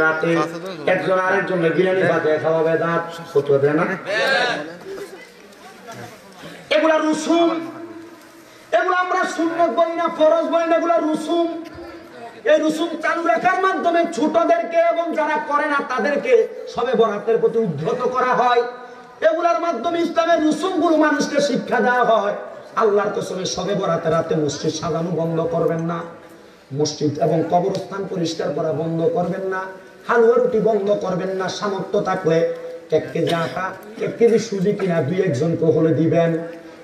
রাতে একজন আরেকজন বিরিয়ানি ভাতে খাওয়াবে দাঁত ফতুয়া দেয় না। এগুলা রুসুম, এগুলো আমরা সুন্নত বলি না, ফরজ বলি না, এগুলা রুসুম। এই রুসুম চালু রাখার মাধ্যমে ছোটদেরকে এবং যারা করে না তাদেরকে সবে বরাতের প্রতি উদ্ধত করা হয়। এগুলার মাধ্যমে ইসলামের রুসুমগুলো মানুষকে শিক্ষা দেওয়া হয়। আল্লাহর কসমে সবে বরাতের রাতে মসজিদ সাজানো বন্ধ করবেন না, মসজিদ এবং কবরস্থান পরিষ্কার করা বন্ধ করবেন না, হালুয়া রুটি বন্ধ করবেন না। সামর্থ্য থাকলে 1 কেজি আটা 1 কেজি সুজি কিনা 2-1 হলে দিবেন।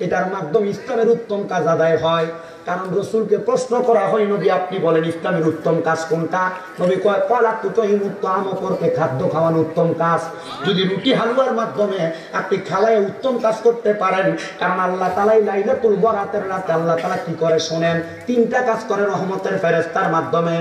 এটার মাধ্যমে ইসলামের উত্তম কাজ আদায় হয়। কারণ রাসূলকে প্রশ্ন করা হয়, নবী আপনি বলেন ইসলামের উত্তম কাজ কোনটা? নবী কয় কলাতু তহিমুত আমকরকে খাদ্য খাওয়ানো উত্তম কাজ। যদি রুটি হালুয়ার মাধ্যমে আপনি খাওয়ায় উত্তম কাজ করতে পারেন, কারণ আল্লাহ তাআলা লাইলাতুল বরাতের রাতে আল্লাহ তাআলা কি করে শুনেন, 3টা কাজ করে রহমতের ফেরেশতার মাধ্যমে।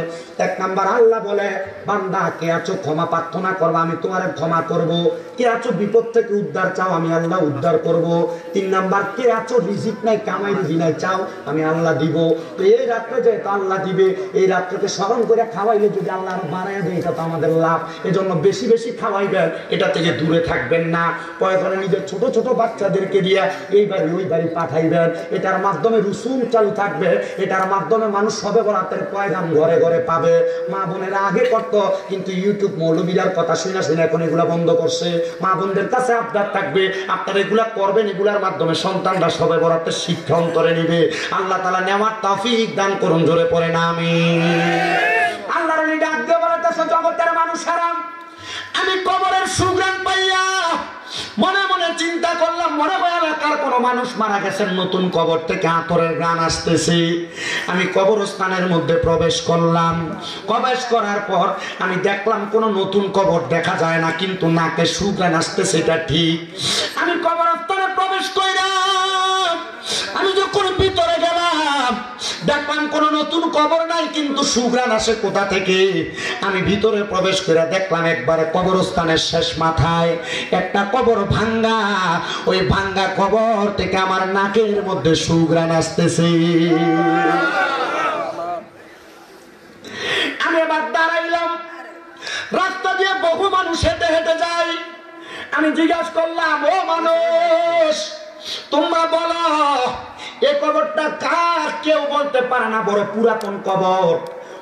1 নাম্বার আল্লাহ বলে বান্দা কে আছো ক্ষমা প্রার্থনা করবা, আমি তোমারে ক্ষমা করব। কে আছো বিপদ থেকে উদ্ধার চাও, আমি আল্লাহ উদ্ধার করব। 3 নাম্বার কে আছো রিজিক নাই কামাই রুজি নাই চাও, আমি আল্লাহ দিব। তো এই রাত্রে যে আল্লাহ দিবে, এই রাত্রকে স্মরণ করে খাওয়াইলে যদি আল্লাহ আরো বাড়ায় দেয় এটা তো আমাদের লাভ। এজন্য বেশি বেশি খাওয়াইবেন, এটা থেকে দূরে থাকবেন না। পয়গম্বর নিজের ছোট ছোট বাচ্চাদেরকে দিয়ে এই বাড়ি ওই বাড়ি পাঠাইবেন। এটার মাধ্যমে রুসুম চালু থাকবে, এটার মাধ্যমে মানুষ সবে বরাতের পয়গাম ঘরে ঘরে পাবে। মা বোনেরা আগে করত, কিন্তু ইউটিউব মৌলবীরার কথা শুনে শুনে এখন এগুলা বন্ধ করছে। মা বোনদের কাছে আবদার থাকবে, আপনারা এগুলা করবেন, এগুলার মাধ্যমে সন্তানরা সবে বরাতের শিক্ষা অন্তরে নিবে। আল্লাহ তাআলা নেওয়ার তৌফিক দান করুন, জোরে পড়েন আমিন। আল্লাহর ওলি ডাক দিয়ে বলতেছে, জগতের মানুষেরা আমি কবরের সুগ্রাণ পাইয়া মনে মনে চিন্তা করলাম, মনে হয় এলাকার কোন মানুষ মারা গেছেন, নতুন কবর থেকে আতরের গান আসতেছে। আমি কবরস্থানের মধ্যে প্রবেশ করলাম। প্রবেশ করার পর আমি দেখলাম কোন নতুন কবর দেখা যায় না, কিন্তু নাকে সুগ্রাণ আসতেছে, এটা ঠিক। আমি কবরস্থানে প্রবেশ করলাম, আমি যখন ভিতরে গেলাম দেখলাম কোন নতুন কবর নাই, কিন্তু সুগ্রাণ আসে কোথা থেকে? আমি ভিতরে প্রবেশ করে দেখলাম একবারে কবরস্থানের শেষ মাথায় একটা কবর ভাঙ্গা। ওই ভাঙ্গা কবর থেকে আমার নাকের মধ্যে সুগ্রাণ আসতেছে। আমি এবার দাঁড়াইলাম, রাস্তা দিয়ে বহু মানুষ হেঁটে হেঁটে যায়। আমি জিজ্ঞাসা করলাম, ও মানুষ তোমরা বলো এই কবরটা কার? কেউ বলতে পারে না, বড় পুরাতন কবর।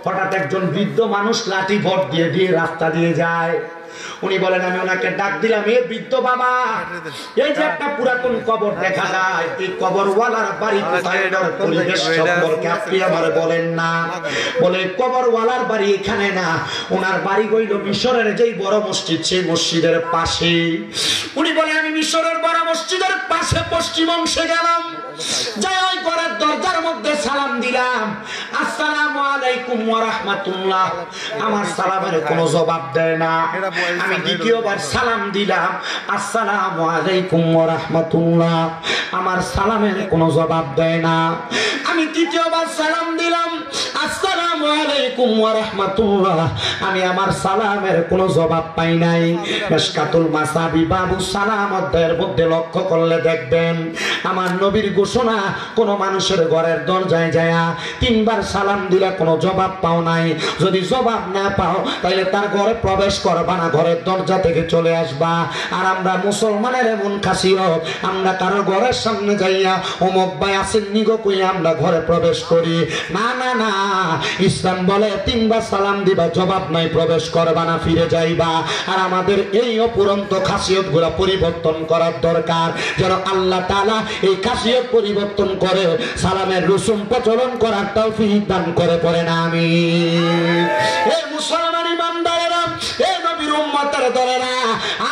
হঠাৎ একজন বৃদ্ধ মানুষ লাঠি ভর দিয়ে দিয়ে রাস্তা দিয়ে যায়। উনি বলেন, আমি ওনাকে ডাক দিলাম, এ বৃদ্ধ বাবা, এই যে একটা পুরাতন কবর দেখা যায়, এই কবরওয়ালার বাড়ি কোথায়? এটার পরিবেশ সম্পর্কে আপনি আমারে বলেন না। বলে কবরওয়ালার বাড়ি এখানে না, ওনার বাড়ি হইল মিশরের যেই বড় মসজিদ, সেই মসজিদের পাশে। উনি বলে, আমি মিশরের বড় মসজিদের পাশে পশ্চিম অংশে গেলাম, যাই ওই ঘরের দরজার মধ্যে সালাম দিলাম, আসসালামু আলাইকুম ওয়া রাহমাতুল্লাহ। আমার সালামের কোনো জবাব দেয় না। আমি দ্বিতীয়বার সালাম দিলাম, আসসালামু আলাইকুম ওয়া রাহমাতুল্লাহ। আমার সালামের কোনো জবাব দেয় না। আমি তৃতীয়বার সালাম দিলাম, আসসালামু আলাইকুম ওয়া রাহমাতুল্লাহ। আমি আমার সালামের কোনো জবাব পাই নাই। মিশকাতুল মাসাবি বাবু সালাম অধ্যায়ের মধ্যে লক্ষ্য করলে দেখবেন, আমার নবীর ঘোষণা, কোন মানুষের ঘরের দরজায় যায়া 3বার সালাম দিলে কোনো জবাব পাও নাই। যদি জবাব না পাও তাহলে তার ঘরে প্রবেশ করবা না, ঘরের দরজা থেকে চলে আসবা। আর আমরা মুসলমানের এমন খাসিয়ত, আমরা কারো ঘরের সামনে যাইয়া অমুক ভাই আসেন নিগো কইয়া আমরা ঘরে প্রবেশ করি না। না না, ইসলাম বলে 3বার সালাম দিবা, জবাব নাই, প্রবেশ করবা না, ফিরে যাইবা। আর আমাদের এই অপুরন্ত খাসিয়ত গুলা পরিবর্তন করার দরকার, যেন আল্লাহ তাআলা এই খাসিয়ত পরিবর্তন করে সালামের রসুম প্রচলন করার তৌফিক দান করে। পড়েন আমিন। এই মুসলমান ইমানদারেরা, এই নবীর উম্মতের দলেরা,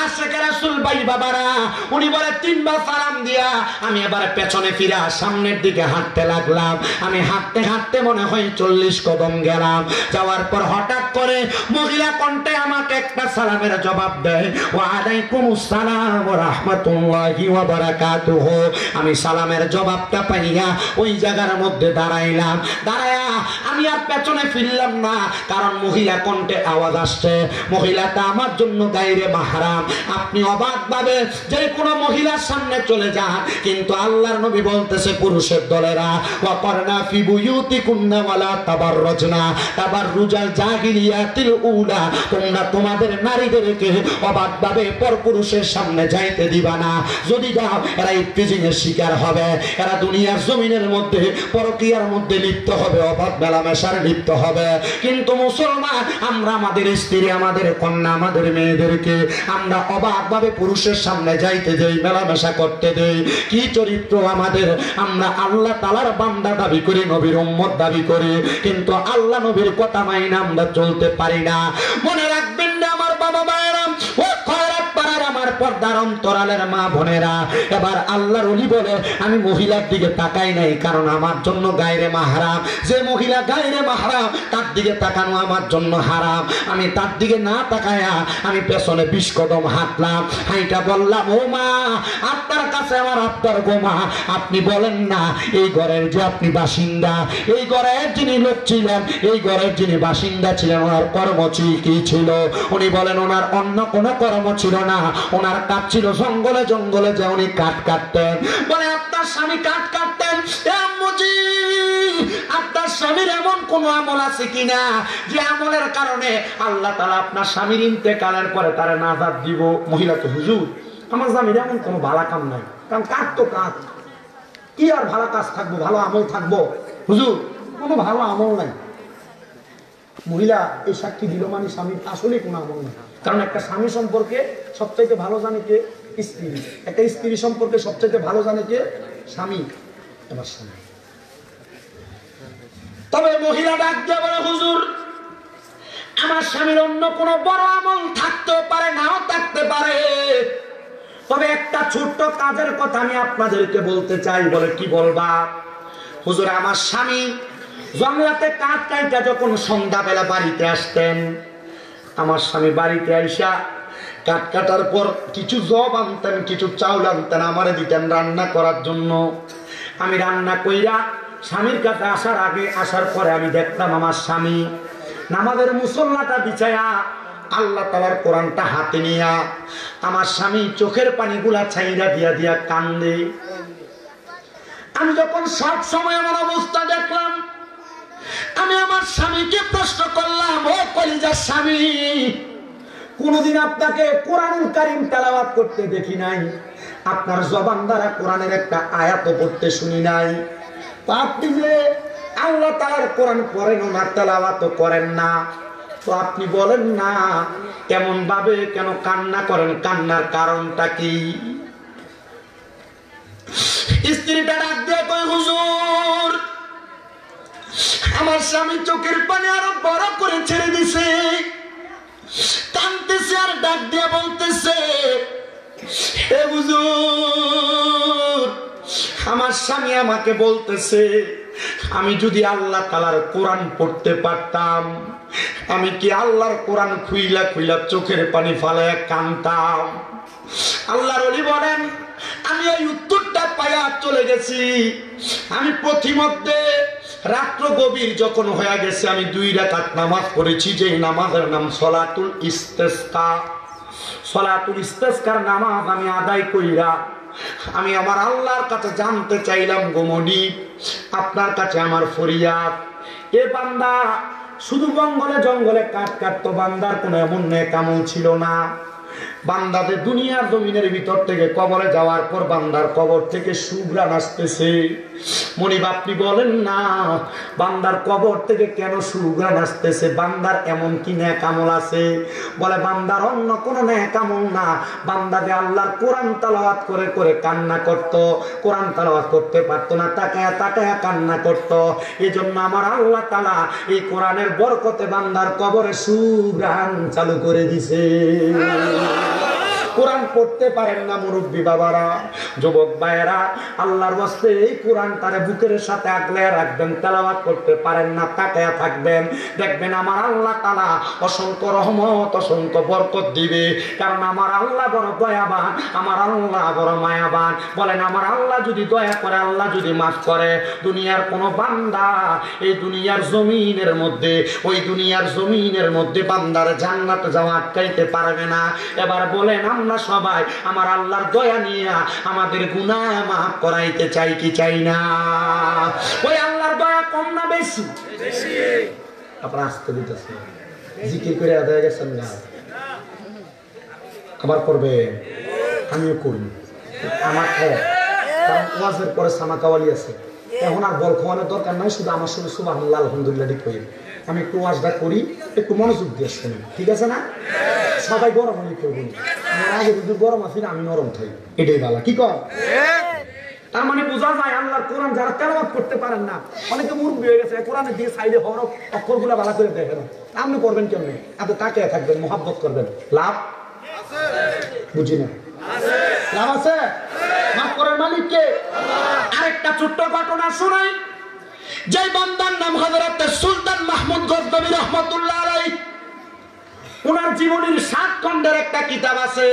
আশিকে রাসূল ভাই বাবারা, উনি বলে 3বার সালাম দিয়া আমি এবার পেছনে ফিরা সামনের দিকে হাঁটতে লাগলাম। আমি হাঁটতে হাঁটতে মনে হয় 40 কদম গেলাম। যাওয়ার পর হঠাৎ করে মহিলা কণ্ঠে আমাকে একটা সালামের জবাব দেয়, ওয়া আলাইকুমুস সালাম ওয়া রাহমাতুল্লাহি ওয়া বারাকাতুহু। আমি সালামের জবাবটা পাইয়া ওই জায়গার মধ্যে দাঁড়াইলাম। দাঁড়ায়া আমি আর পেছনে ফিরলাম না, কারণ মহিলা কণ্ঠে আওয়াজ আসছে। মহিলাটা আমার জন্য গায়রে মাহরাম। আপনি অবাক অবাক ভাবে যে কোনো মহিলার সামনে চলে যান, কিন্তু আল্লাহর নবী বলতেছে পুরুষের দলেরা ওয়াকরনা ফি বুয়ুতিকুন্না ওয়ালা তাবাররুজনা তাবাররুজাল জাহিলিয়াতিল উলা, তোমরা তোমাদের নারীদেরকে অবাক ভাবে পরপুরুষের সামনে যাইতে দিবা না। যদি যাও এরা ইফতিজিং এর শিকার হবে, এরা দুনিয়ার জমিনের মধ্যে পরকীয়ার মধ্যে লিপ্ত হবে, অবাধ মেলামেশার লিপ্ত হবে। কিন্তু মুসলমান আমরা আমাদের স্ত্রী, আমাদের কন্যা, আমাদের মেয়েদেরকে আমরা অবাক ভাবে পুরুষের সামনে যাইতে দেই, মেলামেশা করতে দেই। কি চরিত্র আমাদের! আমরা আল্লাহ তাআলার বান্দা দাবি করি, নবীর উম্মত দাবি করি, কিন্তু আল্লাহ নবীর কথা মাইনা আমরা চলতে পারি না। মনে রাখবেন না আমার বাবা মায়েরা, ও খয়রাত পাড়ার আমার পর্দার অন্তরালের মা বোনেরা, এবার আল্লাহর ওলি বলে আমি মহিলার দিকে তাকাই নাই, কারণ আমার জন্য গায়রে মাহরাম। যে মহিলা গায়রে মাহরাম তার দিকে তাকানো আমার জন্য হারাম। আমি তার দিকে না তাকায়া আমি পেছনে 20 কদম হাঁটলাম, হাইটা বললাম ও মা আপনার কাছে আমার আবদার গো মা, আপনি বলেন না এই ঘরের যে আপনি বাসিন্দা, এই ঘরের যিনি লোক ছিলেন, এই ঘরের যিনি বাসিন্দা ছিলেন, ওনার কর্ম কি ছিল? উনি বলেন ওনার অন্য কোনো কর্ম ছিল না, ওনার কাজ ছিল জঙ্গলে জঙ্গলে যে উনি কাঠ কাটতেন। বলে আপনার স্বামী কাঠ কাটতেন? আপনার স্বামীর এমন কোন আমল আছে কিনা যে আমলের কারণে আল্লাহ তাআলা আপনার স্বামীর ইন্তেকালের পরে তারা নাজাত দিব? মহিলা তো হুজুর আমার স্বামীর এমন কোনো ভালো কাম নাই, কারণ কাজ তো কাজ, কি আর ভালো কাজ থাকবো, ভালো আমল থাকবো? হুজুর কোনো ভালো আমল নাই। মহিলা এই সাক্ষী দিল মানে স্বামীর আসলে কোনো আমল নাই, কারণ একটা স্বামী সম্পর্কে সবচাইতে ভালো জানে কে? স্ত্রী। একটা স্ত্রী সম্পর্কে সবচাইতে ভালো জানে কে? স্বামী। এবার স্বামী, তবে মহিলা ডাক দিয়ে বলে হুজুর আমার স্বামীর অন্য কোনো বড় আমল থাকতেও পারে, নাও থাকতে পারে, তবে একটা ছোট্ট কাজের কথা আমি আপনাদেরকে বলতে চাই। বলে কি বলবা? হুজুর আমার স্বামী জঙ্গলাতে কাঠ কাইটা যখন সন্ধ্যাবেলা বাড়িতে আসতেন, আমার স্বামী বাড়িতে আইসা কাঠ কাটার পর কিছু জব আনতেন, কিছু চাউল আনতেন, আমারে দিতেন রান্না করার জন্য। আমি রান্না কইরা স্বামীর কাছে আসার আগে আসার পরে আমি দেখতাম আমার স্বামী নামাজের মুসল্লাটা বিছায়া আল্লাহ তাআলার কোরআনটা হাতে নিয়া আমার স্বামী চোখের পানিগুলা ছাইরা দিয়া দিয়া কান্দে। আমি যখন সব সময় আমার অবস্থা দেখলাম, আমি আমার স্বামীকে প্রশ্ন করলাম, ও কলিজার স্বামী, কোনদিন আপনাকে কোরআনুল কারীম তেলাওয়াত করতে দেখি নাই, আপনার জবান দ্বারা কোরআনের একটা আয়াত পড়তে শুনি নাই, তো আপনি যে আল্লাহ তাআলার কোরআন পড়েন না, তেলাওয়াত করেন না, তো আপনি বলেন না কেমন ভাবে কেন কান্না করেন, কান্নার কারণটা কি? স্ত্রীটা ডাক দিয়ে কয় হুজুর আমার স্বামী চোখের পানি আরো বড় করে ছেড়ে দিছে, কাঁদতেছে আর ডাক দিয়ে বলতেছে হে হুজুর আমার স্বামী আমাকে বলতেছে আমি যদি আল্লাহ তাআলার কোরআন পড়তে পারতাম, আমি কি আল্লাহর কোরআন খুইলা খুইলা চোখের পানি ফালায়া কাঁদতাম? আল্লাহর ওলি বলেন আমি এই উত্তরটা পাইয়া চলে গেছি। আমি প্রতিমধ্যে রাত্র গভীর যখন হয়ে গেছে আমি 2 রাকাত নামাজ পড়েছি, যে নামাজের নাম সলাতুল ইস্তেসকা। সলাতুল ইস্তেসকার নামাজ আমি আদায় কইরা আমি আমার আল্লাহর কাছে জানতে চাইলাম, গোমনি আপনার কাছে আমার ফরিয়াদ, এ বান্দা শুধু জঙ্গলে জঙ্গলে কাঠ কাটতো, বান্দার কোনো এমন নেক আমল ছিল না। বান্দাদের দুনিয়ার জমিনের ভিতর থেকে কবরে যাওয়ার পর বান্দার কবর থেকে সুঘ্রাণ আসতেছে। মনিব আপনি বলেন না বান্দার কবর থেকে কেন সুঘ্রাণ আসতেছে? বান্দার এমন কি নেক আমল আছে? বলে বান্দার অন্য কোনো নেক আমল না, বান্দা যে আল্লাহর কোরআন তেলাওয়াত করে করে কান্না করত, কোরআন তেলাওয়াত করতে পারতো না, তাকায়া তাকায়া কান্না করত। এজন্য আমার আল্লাহ তাআলা এই কোরআনের বরকতে বান্দার কবরে সুঘ্রাণ চালু করে দিছে। কোরআন পড়তে পারেন না মুরব্বী বাবারা, যুবক ভাইয়েরা, আল্লাহর ওয়াস্তে এই কোরআনটারে বুকের সাথে আগলে রাখবেন, তেলাওয়াত করতে পারেন না তাকায়া থাকবেন, দেখবেন আমার আল্লাহ তাআলা অসংখ্য রহমত অসংখ্য বরকত দিবে। কারণ আমার আল্লাহ বড় দয়াবান, আমার আল্লাহ বড় মায়াবান। বলেন আমার আল্লাহ যদি দয়া করে, আল্লাহ যদি মাফ করে, দুনিয়ার কোনো বান্দা এই দুনিয়ার জমিনের মধ্যে, ওই দুনিয়ার জমিনের মধ্যে বান্দার জান্নাতে যাওয়া আটকাইতে পারবে না। এবার বলেন আমরা সবাই আমার আল্লাহর দয়া নিয়ে আমাদের গুনাহ মাফ করাইতে চাই কি চাই না? ওই আল্লাহর দয়া কম না বেশি? আপনারা আসতে দিতেছে জিকির করে আদায় গেছেন না, আবার করবে, আমিও করবো। আমার কারণ ওয়াজের পরে সামা কাওয়ালি আছে, এখন আর বল খাওয়ানোর দরকার নাই, শুধু আমার সঙ্গে সুবহানাল্লাহ আলহামদুলিল্লাহ ঠিক হয়ে আমি একটু ওয়াজটা করি, একটু মনোযোগ দিয়ে শুনি, ঠিক আছে না? সবাই গরম হলে কেউ বলি আমার আগে যদি গরম আছে আমি নরম থাকি, এটাই ভালো। কি কর? তার মানে বোঝা যায় আল্লাহর কোরআন যারা তেলাওয়াত করতে পারেন না, অনেকে মুরব্বি হয়ে গেছে, কোরআনে দিয়ে সাইডে হরফ অক্ষরগুলো ভালো করে দেখে না, আপনি করবেন কেমনে? এত তাকিয়ে থাকবেন, মোহাব্বত করবেন, লাভ বুঝি না? লাভ আছে? মাফ করার মালিক কে? আরেকটা ছোট্ট ঘটনা শোনাই। যে বান্দার নাম হযরত সুলতান মাহমুদ গজনবী রাহমাতুল্লাহ আলাইহি, ওনার জীবনের 7 খণ্ডের একটা কিতাব আছে।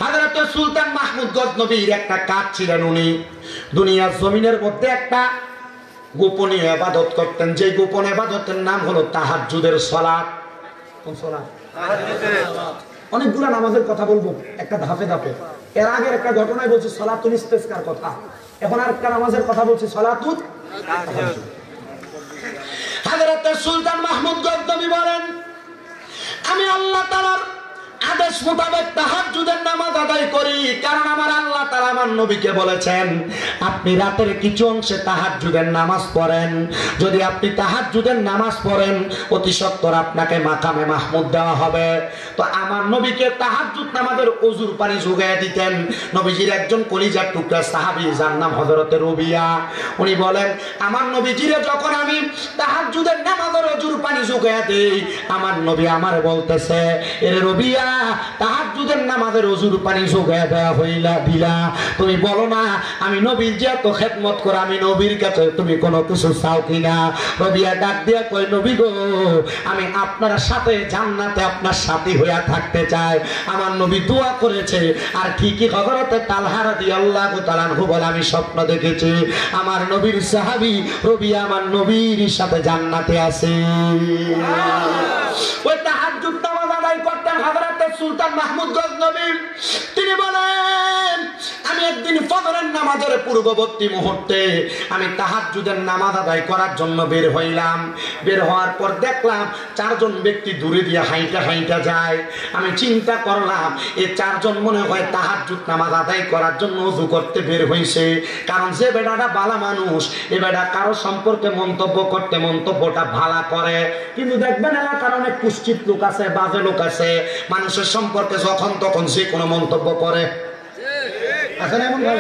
হযরত সুলতান মাহমুদ গজনবীর একটা কাজ ছিলেন, উনি দুনিয়ার জমিনের মধ্যে একটা গোপনে ইবাদত করতেন, যে গোপন ইবাদতের নাম হলো তাহাজ্জুদের সালাত। কোন সালাত? অনেকগুলো নামাজের কথা বলবো একটা ধাপে ধাপে। এর আগের একটা ঘটনায় বলছি সালাতুল ইস্তিসকার কথা, এখন আরেকটা নামাজের কথা বলছি সালাতুত তাহাজ্জুদ। হযরত সুলতান মাহমুদ গজনবী বলেন, আমি আল্লাহ তাআলার আদেশ মোতাবেক তাহাজ্জুদের নামাজ আদায় করি, কারণ আমার আল্লাহ তাআলা আমার নবীকে বলেছেন আপনি রাতের কিছু অংশে তাহাজ্জুদের নামাজ পড়েন। যদি আপনি তাহাজ্জুদের নামাজ পড়েন অতি সত্বর আপনাকে মাকামে মাহমুদ দেওয়া হবে। তো আমার নবীকে তাহাজ্জুদ নামাজের ওযুর পানি যোগায় দিতেন নবীজির একজন কলিজার টুকরা সাহাবী, যার নাম হযরতে রবিয়া। উনি বলেন আমার নবীজিরে যখন আমি তাহাজ্জুদের নামাজের ওযুর পানি যোগায় দেই, আমার নবী আমার বলতেছে, এর রবিয়া তাহাজ্জুদের নামাজের ওযুর পানি যোগায় দেয়া হইলা দিলা, তুমি বলো না আমি নবীর যে এত খেদমত করে আমি নবীর কাছে তুমি কোনো কিছু চাও কিনা? রবিয়া ডাক দিয়া কই, নবী গো আমি আপনার সাথে জান্নাতে আপনার সাথী হইয়া থাকতে চাই। আমার নবী দোয়া করেছে, আর ঠিকই হযরতে তালহা রাদিয়াল্লাহু তাআলা আনহু বলে আমি স্বপ্ন দেখেছি আমার নবীর সাহাবী রবিয়া আমার নবীর সাথে জান্নাতে আছে। ওই তাহাজ্জুদ নামাজ আদায় করতেন হযরতে সুলতান মাহমুদ গজনবী। তিনি বলেন আমি একদিন ফজরের নামাজের পূর্ববর্তী মুহূর্তে আমি তাহাজ্জুদের নামাজ আদায় করার জন্য বের হইলাম। বের হওয়ার পর দেখলাম 4 জন ব্যক্তি দূরে দিয়ে হাইটা হাইটা যায়। আমি চিন্তা করলাম এই 4 জন মনে হয় তাহাজ্জুদ নামাজ আদায় করার জন্য ওযু করতে বের হইছে, কারণ যে বেটাটা ভালো মানুষ এ বেটা কারো সম্পর্কে মন্তব্য করতে মন্তব্যটা ভালো করে, কিন্তু দেখবেন এলাকার অনেক কুষ্ঠিত লোক আছে, বাজে লোক আছে, মানুষের সম্পর্কে যখন তখন যে কোনো মন্তব্য করে। আছে না এমন ভাই?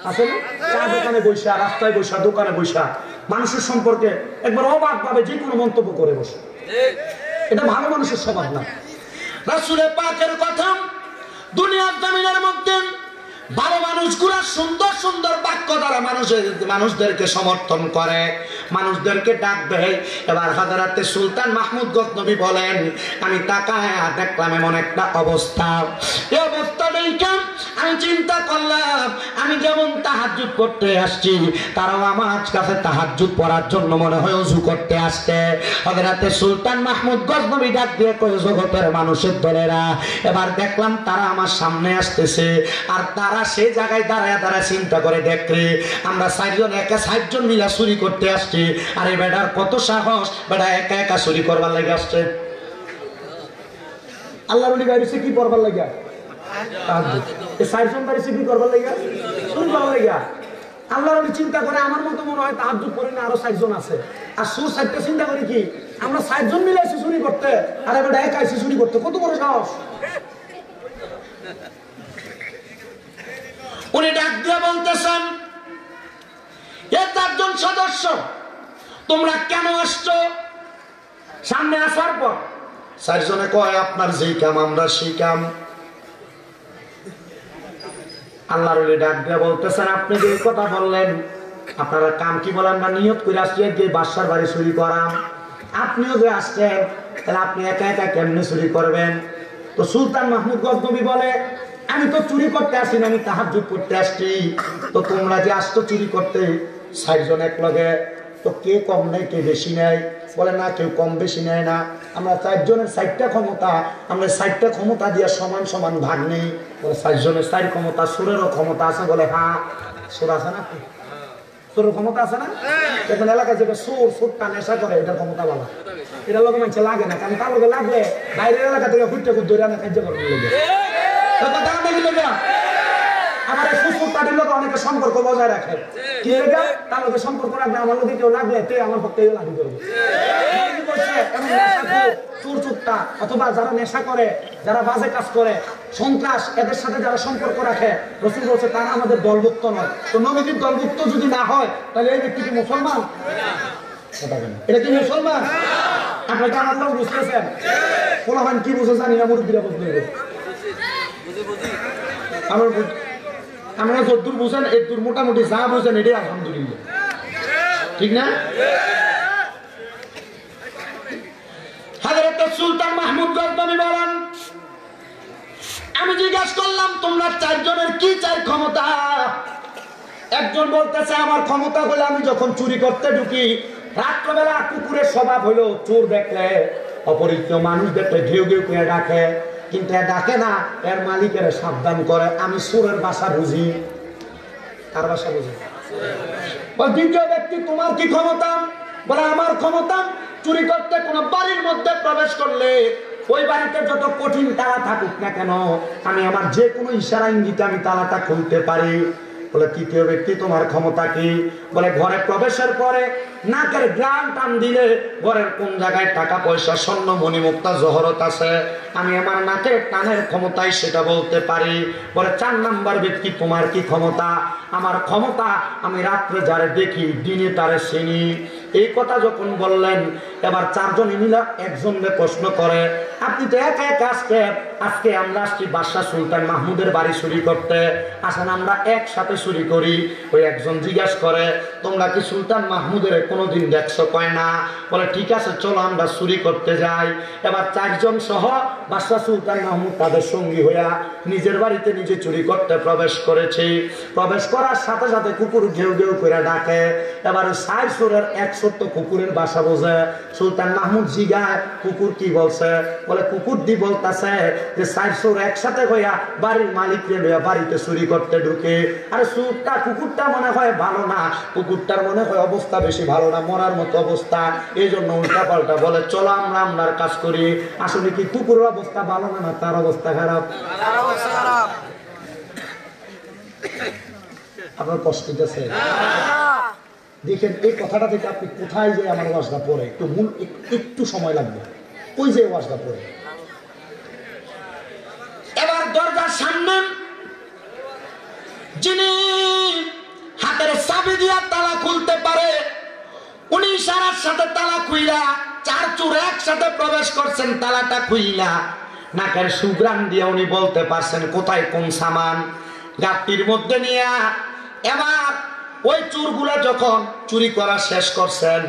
আছে না? চা দোকানে বসা, রাস্তায় বসা, দোকানে বসা মানুষের সম্পর্কে একবার অবাক ভাবে যে কোনো মন্তব্য করে বসে, এটা ভালো মানুষের স্বভাব না। রাসূলের পাকের কথা, দুনিয়ার জমিনের মধ্যে ভালো মানুষগুলা সুন্দর সুন্দর বাক্য দ্বারা মানুষদেরকে সমর্থন করে, মানুষদেরকে ডাক দেয়। এবার হযরতে সুলতান মাহমুদ গজনবী বলেন আমি তাকায় দেখলাম এমন একটা অবস্থা, এই অবস্থা দেখে আমি চিন্তা করলাম আমি যেমন তাহাজ্জুদ পড়তে আসছি তারাও আমার কাছে তাহাজ্জুদ পড়ার জন্য মনে হয় ওযু করতে আসছে। হযরতে সুলতান মাহমুদ গজনবী ডাক দিয়ে কয়, জগতের মানুষের দলেরা, এবার দেখলাম তারা আমার সামনে আসতেছে, আর তারা সেই জায়গায় দাঁড়ায় দাঁড়ায় চিন্তা করে দেখলে আমরা 4 জন একা 60 জন মিলা চুরি করতে আসছি, আর এই বেটার কত সাহস, বেটা একা একা চুরি করবার লাগে আসছে। আল্লাহর ওলি বাইরে কি করবার লাগে? এই 4 জন বাইরে কি করবার লাগে? চুরি করবার লাগে। আল্লাহর ওলি চিন্তা করে আমার মতো মনে হয় তাহাজ্জুদ পড়ে না আরো 4 জন আছে, আর সুর 4টা চিন্তা করে কি আমরা 4 জন মিলে এসে চুরি করতে, আর বেটা একা এসে চুরি করতে, কত বড় সাহস। উনি ডাক দিয়ে বলতেছেন, এ 4 জন সদস্য তোমরা কেন আসছো? সামনে আসার পর 4 জনে কয় আপনার যেই কাম আমরা সেই কাম। আল্লাহর ওলি ডাক দিয়ে বলতেছেন আপনি যে কথা বললেন আপনারা কাম কি বলেন না, নিয়ত করে আসছি যে বাদশার বাড়ি চুরি করাম, আপনিও যে আসছেন তাহলে আপনি একা একা কেমনে চুরি করবেন? তো সুলতান মাহমুদ গজনবী বলে আমি তো চুরি করতে আসি না, আমি তাহাজ্জুদ পড়তে আসছি। তো তোমরা যে আসছো চুরি করতে 4 জন এক লগে, তো কে কম নেই কে বেশি নেই? বলে না কেউ কম বেশি নেয় না, আমরা 4 জনের 4টা ক্ষমতা, আমরা 4টা ক্ষমতা দিয়ে সমান সমান ভাগ নেই। বলে 4 জনের 4 ক্ষমতা, সুরেরও ক্ষমতা আছে? বলে হ্যাঁ, সুর আছে না? সুরের ক্ষমতা আছে না? এখন এলাকায় যেটা সুরটা নেশা করে এটার ক্ষমতা বলা, এটা লোক মানুষ লাগে না, কারণ তার লোকে লাগলে বাইরের এলাকা থেকে ফুটতে খুব দৌড়ে আনে কার্য করবে লোকে। আমার এই সুরটাটির লোক অনেকে সম্পর্ক বজায় রাখে, কি লেগে? তার লোকের সম্পর্ক রাখবে, আমার লোকে কেউ লাগলে তে আমার পক্ষে লাগি করবে। অথবা যারা নেশা করে, যারা বাজে কাজ করে, সন্ত্রাস, এদের সাথে যারা সম্পর্ক রাখে, রাসূল বলছে তারা আমাদের দলভুক্ত নয়। তো নবীর দলভুক্ত যদি না হয় তাহলে এই ব্যক্তি কি মুসলমান? এটা কি মুসলমান? আপনাকে আমার লোক বুঝতেছেন? কোন কি বুঝে জানি না, মুরব্বীরা বুঝতে হবে। আমরা যদ্দূর বুঝেন এর মোটামুটি যা বুঝেন এটাই আলহামদুলিল্লাহ, ঠিক না? হযরত সুলতান মাহমুদ গজনবী বলেন, আমি জিজ্ঞাসা করলাম তোমরা 4 জনের কি 4 ক্ষমতা? একজন বলতেছে আমার ক্ষমতা হলো আমি যখন চুরি করতে ঢুকি, রাত্রবেলা কুকুরের স্বভাব হলো চোর দেখলে, অপরিচিত মানুষ দেখলে ঘেউ ঘেউ করে ডাকে, কিন্তু ডাকে না, এর মালিকের সাবধান করে। আমি চোরের ভাষা বুঝি। কার ভাষা বুঝি? দ্বিতীয় ব্যক্তি তোমার কি ক্ষমতা? বলে আমার ক্ষমতা চুরি করতে কোন বাড়ির মধ্যে প্রবেশ করলে ওই বাড়িতে যত কঠিন তালা থাকুক না কেন, আমি আমার যে কোনো ইশারা ইঙ্গিতে আমি তালাটা খুলতে পারি। বলে তৃতীয় ব্যক্তি তোমার ক্ষমতা কি? বলে ঘরে প্রবেশের পরে নাকের গ্রাম টান দিলে ঘরের কোন জায়গায় টাকা পয়সা স্বর্ণ মণিমুক্তা জহরত আছে, আমি আমার নাকের টানের ক্ষমতায় সেটা বলতে পারি। বলে 4 নাম্বার ব্যক্তি তোমার কি ক্ষমতা? আমার ক্ষমতা আমি রাত্রে যারে দেখি দিনে তারে চিনি। এই কথা যখন বললেন, এবার 4 জনে মিলে একজনকে প্রশ্ন করে, আপনি তো একা একা আসছেন, আজকে আমরা আসছি বাদশাহ সুলতান মাহমুদের বাড়ি চুরি করতে, আসেন আমরা একসাথে চুরি করি। ওই একজন জিজ্ঞাসা করে, তোমরা কি সুলতান মাহমুদের কোনোদিন দেখছো? কয় না। বলে ঠিক আছে চলো আমরা চুরি করতে যাই। এবার 4 জন সহ বাদশাহ সুলতান মাহমুদ তাদের সঙ্গী হইয়া নিজের বাড়িতে নিজে চুরি করতে প্রবেশ করেছি। প্রবেশ করার সাথে সাথে কুকুর ঘেউ ঘেউ করে ডাকে। এবার 4 সুরের 100 কুকুরের বাসা বোঝে। সুলতান মাহমুদ জিগায় কুকুর কি বলছে? বলে কুকুর দি বলতেছে যে 4 সুর একসাথে হইয়া বাড়ির মালিককে লইয়া বাড়িতে চুরি করতে ঢুকে। আরে সুরটা কুকুরটা মনে হয় ভালো না, কুকুরটার মনে হয় অবস্থা বেশি ভালো না, মরার মতো অবস্থা, এই জন্য উল্টা পাল্টা বলে চলো আমরা আমরার কাজ করি। আসলে কি কুকুরের অবস্থা ভালো না, তার অবস্থা খারাপ? আপনার কষ্ট দিতেছে? দেখেন এই কথাটা থেকে আপনি কোথায় যে আমার ওয়াজটা পড়ে একটু সময় লাগবে, ওই যে ওয়াজটা পড়ে। এবার দরজার সামনে যিনি হাতের চাবি দিয়া তালা খুলতে পারে, উনি ইশারার সাথে তালা খুইলা 4 চোর একসাথে প্রবেশ করছেন। তালাটা খুইলা নাকের সুগ্রাম দিয়ে উনি বলতে পারছেন কোথায় কোন সামান গাঁটটির মধ্যে নিয়ে। এবার ওই চোরগুলা যখন চুরি করা শেষ করছেন,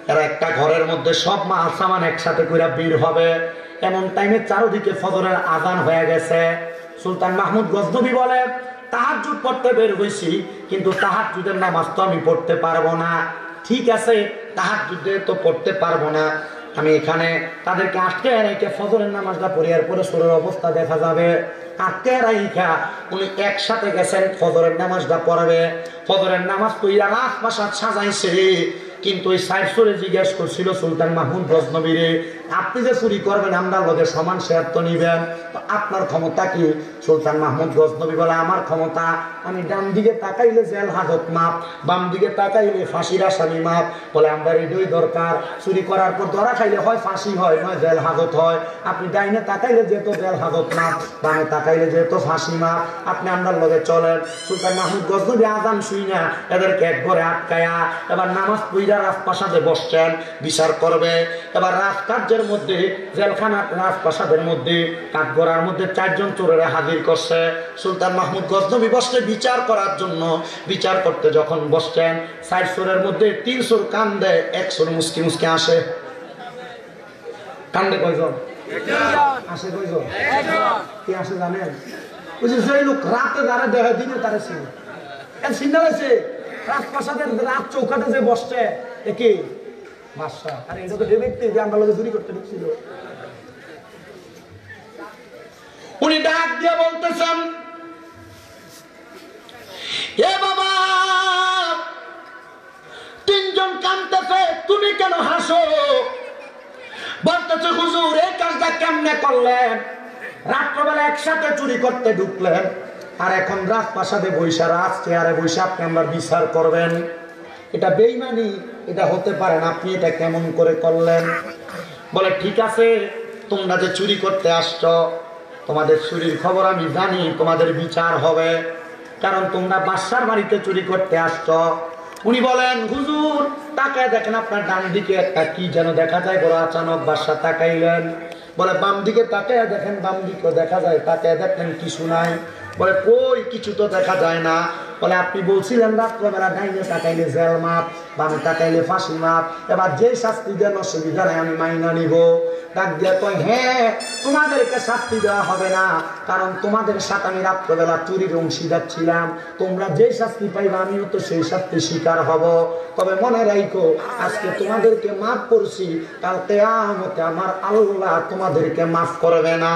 এরা একটা ঘরের মধ্যে সব মাল সামান একসাথে করে বের হবে। এমন টাইমে চারদিকে ফজরের আজান হয়ে গেছে। সুলতান মাহমুদ গজনবী বলে, তাহাজ্জুদ পড়তে বের হইছি, কিন্তু তাহাজ্জুদের নামাজ তো আমি পড়তে পারবো না। ঠিক আছে, তাহাজ্জুদে তো পড়তে পারবো না, আমি এখানে তাদেরকে আটকে রেখে ফজরের নামাজটা পড়িয়ার পরে সুরের অবস্থা দেখা যাবে। আটকে রাইখা উনি একসাথে গেছেন ফজরের নামাজটা পড়াবে। ফজরের নামাজ পড়িয়া রাজপ্রাসাদ সাজাইছে, কিন্তু ওই 4 চোরে জিজ্ঞেস করছিল সুলতান মাহমুদ গজনবীরে, আপনি যে চুরি করবেন আমরা লগে সমান শেয়ার তো নিবেন, তো আপনার ক্ষমতা কি? সুলতান মাহমুদ গজনবী বলে, আমার ক্ষমতা আমি ডান দিকে তাকাইলে জেল হাজত মাপ, বাম দিকে তাকাইলে ফাঁসির আসামি মাপ। বলে আমরা এটাই দরকার, চুরি করার পর ধরা খাইলে হয় ফাঁসি হয়, নয় জেল হাজত হয়। আপনি ডাইনে তাকাইলে যেহেতু জেল হাজত মাপ, বামে তাকাইলে যেহেতু ফাঁসি মাপ, আপনি আমরা লগে চলেন। সুলতান মাহমুদ গজনবী আজান শুই না এদেরকে একবারে আটকায়া এবার নামাজ পড়িয়া রাজপ্রাসাদে বসছেন, বিচার করবে। এবার রাজকার্যের মধ্যে জেলখানা রাজপ্রাসাদের মধ্যে কাঠগড়ার মধ্যে 4 জন চোরেরা হাজির করছে। সুলতান মাহমুদ গজনবী বসলে বিচার করার জন্য। বিচার করতে যখন বসছেন, 4 চোরের মধ্যে 3 চোর কান্দে, 1 চোর মুসকি মুসকি আসে। কান্দে কয়জন? আসে কয়জন? কি আসে জানেন? ওই যে লোক রাতে যারা দেখে দিনে তারা ছিল সিগনাল আছে রাজপ্রাসাদের রাত চৌকাটে যে বসছে, একে বাদশা। আরে এটা তো সে ব্যক্তি যে আমরা লোকে চুরি করতে ঢুকছিল। উনি ডাক দিয়ে বলতেছেন, এ বাবা, তিনজন কাঁদতেছে, তুমি কেন হাসো? বলতেছে, হুজুর এই কাজটা কেমনে করলেন? রাত্রবেলা একসাথে চুরি করতে ঢুকলেন, আর এখন রাজপ্রাসাদে বৈশা, রাজ চেয়ারে বৈশা আপনি আমার বিচার করবেন? এটা বেঈমানি, এটা হতে পারে না, আপনি এটা কেমন করে করলেন? বলে, ঠিক আছে, তোমরা যে চুরি করতে আসছো, তোমাদের চুরির খবর আমি জানি, তোমাদের বিচার হবে, কারণ তোমরা বাদশার বাড়িতে চুরি করতে আসছো। উনি বলেন, হুজুর তাকায় দেখেন আপনার ডান দিকে একটা কি যেন দেখা যায়। বড় আচানক বাদশা তাকাইলেন। বলে, বাম দিকে তাকায় দেখেন, বাম দিকেও দেখা যায়, তাকায় দেখেন কিছু নাই। বলে, কই, কিছু তো দেখা যায় না। বলে, আপনি বলছিলেন রাত্রবেলা ডাইনে তাকাইলে জেল মাপ, বামে তাকাইলে ফাঁসি মাপ, এবার যে শাস্তি দেন অসুবিধা নাই, আমি মাইনা নিব। ডাক দিয়ে কয়, হ্যাঁ তোমাদেরকে শাস্তি দেওয়া হবে না, কারণ তোমাদের সাথে আমি রাত্রবেলা চুরির অংশীদার ছিলাম, তোমরা যে শাস্তি পাইবা আমিও তো সেই শাস্তি শিকার হব। তবে মনে রাখো, আজকে তোমাদেরকে মাফ করছি, কাল কিয়ামতে আমার আল্লাহ তোমাদেরকে মাফ করবে না।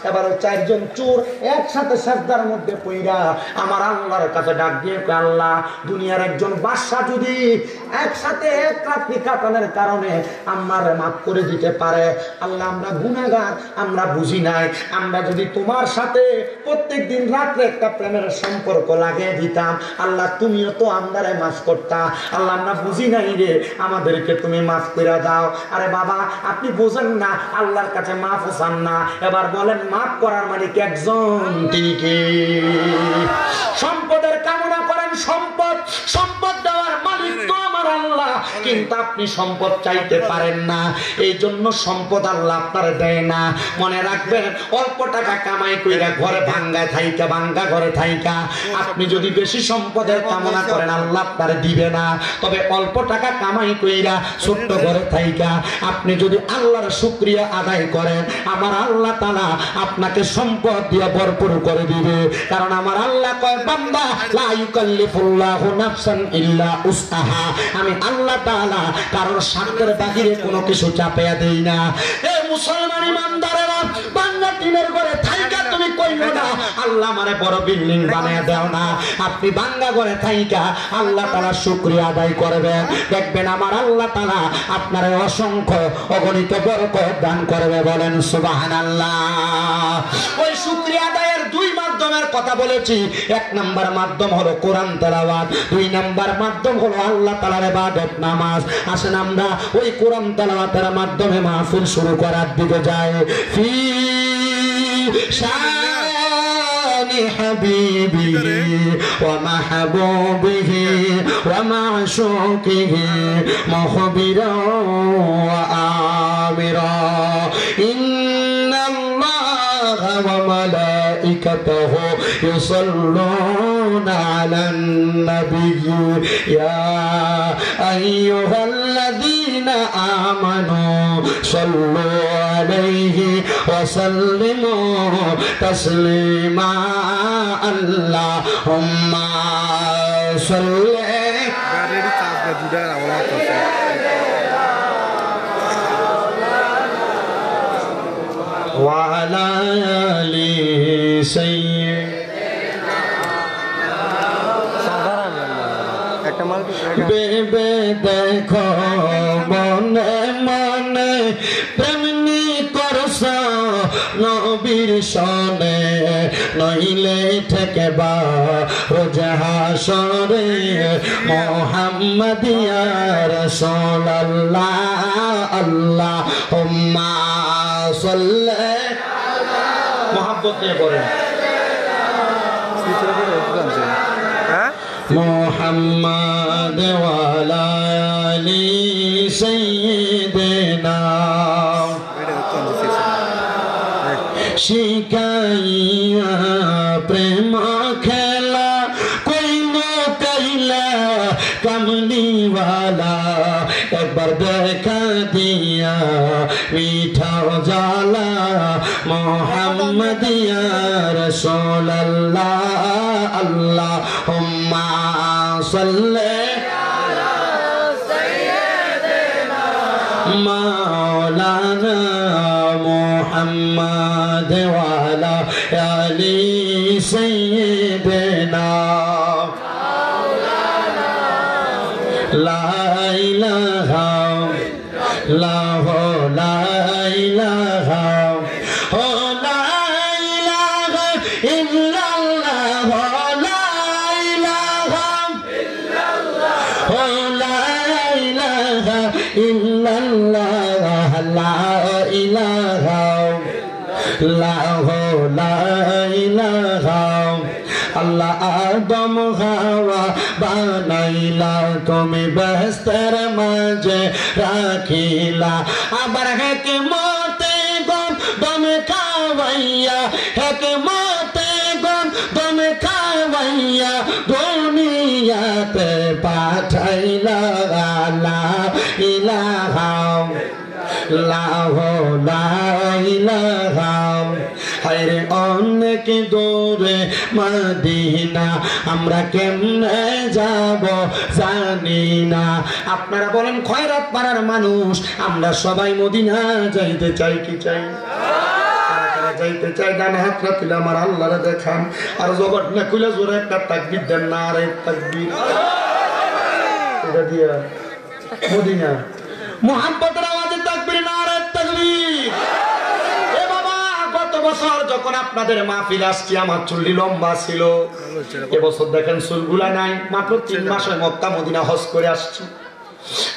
এবার ওই চারজন চোর একসাথে সাজদার মধ্যে পইরা আমার আল্লাহর কাছে ডাক দিয়ে কয়, আল্লাহ, দুনিয়ার একজন বাদশা যদি একসাথে এক রাত্রি কাটানোর কারণে আমার মাফ করে দিতে পারে, আল্লাহ আমরা গুনাহগার, আমরা বুঝি নাই, আমরা যদি তোমার সাথে প্রত্যেক দিন রাত্রে একটা প্রেমের সম্পর্ক লাগিয়ে দিতাম, আল্লাহ তুমিও তো আমরারে মাফ করতা, আল্লাহ আমরা বুঝি নাই রে, আমাদেরকে তুমি মাফ করে দাও। আরে বাবা, আপনি বোঝেন না, আল্লাহর কাছে মাফ চান না, এবার বলেন মাফ করার মালিক একজন, তিনি কি? সম্পদের কামনা করেন, সম্পদ, সম্পদ দেওয়ার মালিক তো আমার আল্লাহ, কিন্তু আপনি সম্পদ চাইতে পারেন না, এই জন্য সম্পদ আল্লাহ আপনারে দেয় না। মনে রাখবেন, অল্প টাকা কামাই কইরা ঘরে ভাঙ্গা থাইকা, ভাঙ্গা ঘরে থাইকা আপনি যদি বেশি সম্পদের কামনা করেন, আল্লাহ আপনারে দিবে না। তবে অল্প টাকা কামাই কইরা ছোট্ট ঘরে থাইকা আপনি যদি আল্লাহর শুকরিয়া আদায় করেন, আমার আল্লাহ তাআলা আপনাকে সম্পদ দিয়ে ভরপুর করে দিবে। কারণ আমার আল্লাহ কয়, বান্দা, লা ইউকাল্লিফুল্লাহু নাফসান ইল্লা উসআহা, আমি আল্লাহ তাআলা কারোর সাধ্যের বাহিরে কোনো কিছু চাপিয়ে দেই না। এ মুসলমান ইমানদারেরা, বাংলা টিনের ঘরে থাইকা তুমি কইও না আল্লাহ আমারে বড় বিল্ডিং বানায় দাও না, আপনি বাংলা ঘরে থাইকা আল্লাহ তাআলার শুকরিয়া আদায় করবেন, দেখবেন আমার আল্লাহ তাআলা আপনার অসংখ্য অগণিত বরকত দান করবে। বলেন সুবহানাল্লাহ। ওই শুকরিয়া আদায়ের দুই মাধ্যমের কথা বলেছি। এক নাম্বার মাধ্যম হলো কোরআন তেলাওয়াত, দুই নাম্বার মাধ্যম হলো আল্লাহ তাআলার ইবাদত নামাজ। আসেন আমরা ওই কোরআন তেলাওয়াতের মাধ্যমে মাহফিল শুরু করার দিকে যাই। ফি শানি হাবিবি ওয়া মাহবুবিহি ওয়া মাশুকিহি মুখবিরা ওয়া আমিরা ইন্নাল্লাহা ওয়া মালাইকাতাহু ইউসাল্লুনা আলান নাবিয়্যি ইয়া আইয়ুহাল্লাযীনা আমানু সাল্লু আলাইহি ওয়া সাল্লিমু তাসলিমা আল্লাহুম্মা সাল্লি গাড়ির চার্জটা দুটা আওয়াজ আছে ওয়া আলা আলি সাইয়্যিদিনা একটা মাল বেবে দেখো মনে মনে প্রেমনি করছ নবীর সনে, নইলে থেকে বা রোজা হাসরে মুহাম্মাদিয়া রাসূলুল্লাহ আল্লাহুম্মা সাল্লি মোহাব্বত নিয়ে পড়েন মুহাম্মাদ ওয়া আলা আলি সাইয়্যিদিনা শিখাইয়া প্রেম খেলা কইল কাইলা কামলিওয়ালা, একবার দেখা দিয়া মিঠা জালা মুহাম্মাদিয়া রাসূলুল্লাহ আল্লাহুম্মা সাল্লি আলা সাইয়্যিদিনা मुहम्मद वाला अली सैयदना ला इलाहा इल्लल्लाह ला इलाहा ओ ला इलाहा इल्लल्लाह ला इलाहा इल्लल्लाह ओ ला इलाहा इल्लल्लाह ला इलाहा ला इलाहा अल्लाह आदम हवा बनाइला তুমি বেহেশতের মাঝে রাখিলা আবার হিকমতে গম দম খাওয়াইয়া হিকমতে গম দম খাওয়াইয়া দুনিয়াতে পাঠাইলা লা ইলাহা লা ইলাহা হায়রে অনেক দূরে মদিনা আমরা কেমনে যাব জানি না আপনারা বলেন খয়রাত পাড়ার মানুষ আমরা সবাই মদিনা যাইতে চাই কি চাই যাইতে চাই ডান হাতটা তুলে আমার আল্লাহরে দেখান আর জবাট না খুলে জোরে একটা তাকবীর দেন না আরে তাকবীর এটা দিয়া মদিনা মুহাব্বতের আওয়াজে তাকবীর না আরে তাকবীর এ বাবা গত বছর যখন আপনাদের মাহফিল আসছি আমার চুল্লি লম্বা ছিল এবছর দেখেন চুলগুলা নাই মাত্র 3 মাসে মক্কা মদিনা হজ করে আসছি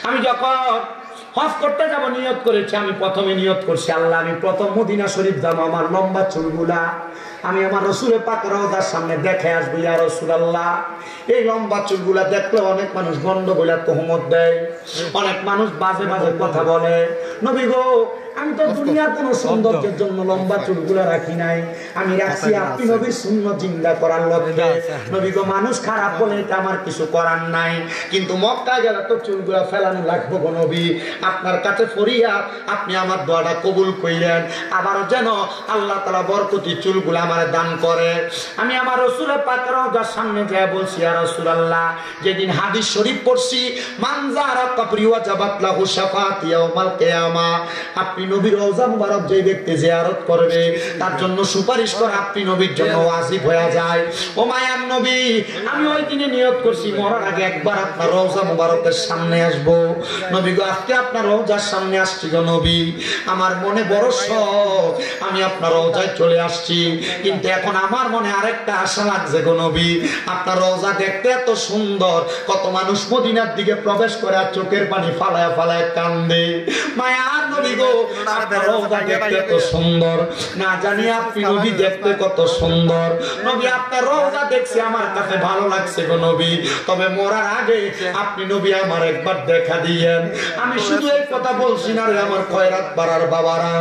আমি যখন হজ করতে যাব নিয়ত করেছি আমি প্রথমে নিয়ত করছি আল্লাহ আমি প্রথম মদিনা শরীফ যাব আমার লম্বা চুলগুলা আমি আমার রাসূলের পাক রওজার সামনে দেখে আসবো ইয়া রাসূলুল্লাহ এই লম্বা চুলগুলা দেখলে অনেক মানুষ গন্ডগোলা তহমত দেয় অনেক মানুষ বাজে বাজে কথা বলে নবী গো আমি তো দুনিয়ার কোন সৌন্দর্যের জন্য লম্বা চুলগুলা রাখি নাই আমি রাখছি আপনি নবীর সুন্নাত জিন্দা করার লক্ষ্যে নবী গো মানুষ খারাপ বলে এটা আমার কিছু করার নাই কিন্তু মক্কায় গেলে তো চুলগুলা ফেলানো লাগবে গো নবী আপনার কাছে ফরিয়াদ আপনি আমার দোয়াটা কবুল কইলেন আবার যেন আল্লাহ তাআলা বরকতি চুলগুলা আমারে দান করে আমি আমার রাসূলের পাক রওজার সামনে যায় বলছি ইয়া রাসূলুল্লাহ যেদিন হাদিস শরীফ পড়ছি মান যারা কবরি ওয়াজাবাত লাহু শাফাআতি ইয়াউমাল কিয়ামা আপনি নবীর রওজা মুবারক যে ব্যক্তি জিয়ারত করবে তার জন্য সুপারিশ করা আপনি নবীর জন্য ওয়াজিব হয়ে যায় ও মায়ার নবী আমি ওই দিনে নিয়ত করছি মরার আগে একবার আপনার রওজা মুবারকের সামনে আসব নবী গো আজকে আপনার রওজার সামনে আসছি গো নবী আমার মনে বড় শখ আমি আপনার রওজায় চলে আসছি কিন্তু এখন আমার মনে আরেকটা আশা লাগছে গো নবী আপনার রওজা দেখতে এত সুন্দর কত মানুষ মদিনার দিকে প্রবেশ করে আর চোখের পানি ফালায়া ফালায়া কান্দে মায়ার নবী গো আপনার রওজা দেখতে কত সুন্দর না জানি আপনি নবী দেখতে কত সুন্দর নবী আপনার রওজা দেখছি আমার কাছে ভালো লাগছে গো নবী তবে মরার আগে আপনি নবী আমার একবার দেখা দিয়েন আমি শুধু এই কথা বলছি না রে আমার খয়রাত পাড়ার বাবারা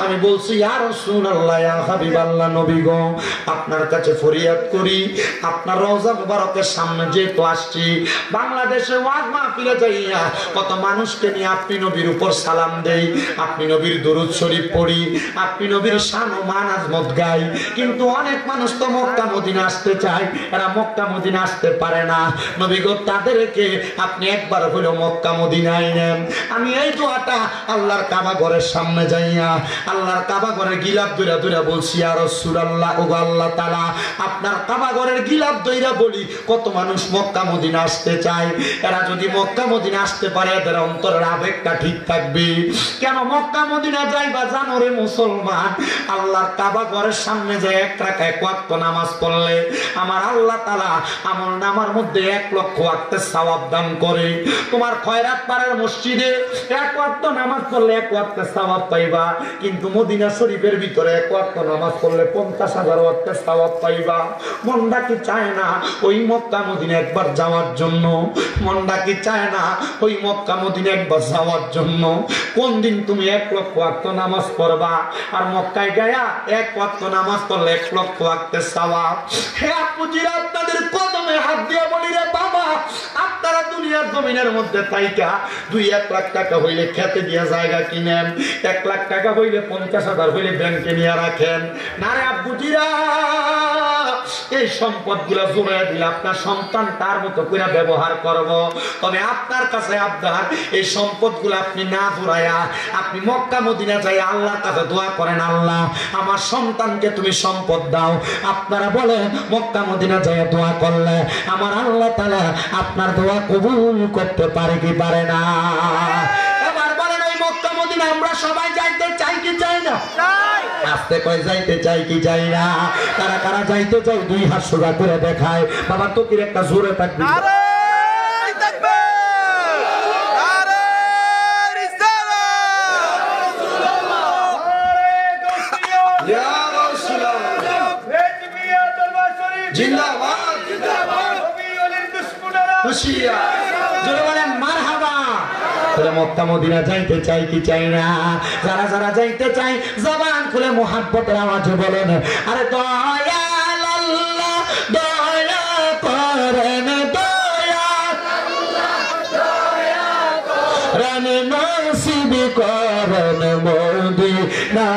আমি বলছি ইয়া রাসূলুল্লাহ ইয়া হাবিবাল্লাহ নবী গো আপনার কাছে ফরিয়াদ করি আপনার রওজা মুবারকের সামনে যেহেতু আসছি বাংলাদেশে ওয়াজ মাহফিলে যাইয়া কত মানুষকে নিয়ে আপনি নবীর উপর সালাম দেই আপনি নবীর দরুদ শরীফ পড়ি আপনি নবীর শান ও মান আজমত গাই কিন্তু অনেক মানুষ তো মক্কা মদিনা আসতে চায় এরা মক্কা মদিনা আসতে পারে না নবী গো তাদেরকে আপনি একবার হলো মক্কা মদিনায় নেন আমি এই দোয়াটা আল্লাহর কাবা ঘরের সামনে যাইয়া আল্লাহর কাবা ঘরের গিলাফ ধইরা ধইরা বলছি ইয়া রাসূলুল্লাহ ও আল্লাহ তাআলা আপনার কাবা ঘরের গিলাফ ধইরা বলি কত মানুষ মক্কা মদিনা আসতে চায় এরা যদি মক্কা মদিনা আসতে পারে এদের অন্তরের আবেগটা ঠিক থাকবে কেন মক্কা মদিনা যাইবা জানো রে মুসলমান আল্লাহর কাবা ঘরের সামনে যে এক রাকাত এক ওয়াক্ত নামাজ পড়লে আমার আল্লাহ তাআলা আমল নামার মধ্যে 1 লক্ষ ওয়াক্তের সওয়াব দান করে তোমার খয়রাত পাড়ার মসজিদে এক ওয়াক্ত নামাজ পড়লে 1 ওয়াক্তের সওয়াব পাইবা কিন্তু মদিনা শরীফের ভিতরে 1 ওয়াক্ত নামাজ পড়লে 50,000 ওয়াক্তের সওয়াব পাইবা মনটা কি চায় না ওই মক্কা মদিনা একবার যাওয়ার জন্য মনটা কি চায় না ওই মক্কা মদিনা একবার যাওয়ার জন্য কোন দিন তুমি 1 লক্ষ ওয়াক্ত নামাজ পড়বা আর মক্কায় গিয়া 1 ওয়াক্ত নামাজ পড়লে 1 লক্ষ ওয়াক্তের সওয়াব হে আপুজিরা আপনাদের কদমে হাত দিয়ে বলি রে বাবা আপনারা দুনিয়ার জমিনের মধ্যে তাইকা 2-1 লাখ টাকা হইলে খেতে দিয়া জায়গা কিনেন 1 লাখ টাকা হইলে 50,000 হইলে ব্যাংকে নিয়ে রাখেন না রে আপুজিরা এই সম্পদগুলো জোগাড় দিলে আপনার সন্তান তার মতো করে ব্যবহার করব। তবে আপনার কাছে আবদার, এই সম্পদগুলো আপনি না জোড়ায়া আপনি মক্কা মদিনা যাই আল্লাহর কাছে দোয়া করেন, আল্লাহ আমার সন্তানকে তুমি সম্পদ দাও। আপনারা বলেন মক্কা মদিনা যাই দোয়া করলে আমার আল্লাহ তাআলা আপনার দোয়া কবুল করতে পারে কি পারে না? এবার বলেন ওই মক্কা মদিনা আমরা সবাই যাইতে চাই কি চাই না? আস্তে কই যাইতে চাই কি চাই না? কারা কারা যাইতে চাই দুই হাত সোজা করে দেখায়। বাবা তোকির একটা জোরে থাকবে। জিন্দাবাদ জিন্দাবাদ জোরে বলেন মারহাবা। তাহলে মক্কা মদিনা যাইতে চাই কি চাই না? যারা যারা যাইতে চাই জবান খুলে মুহাব্বতের আওয়াজে বলেন, আরে দয়াল আল্লাহ দয়া করেন, দয়া করেন নসিব করেন মদিনা।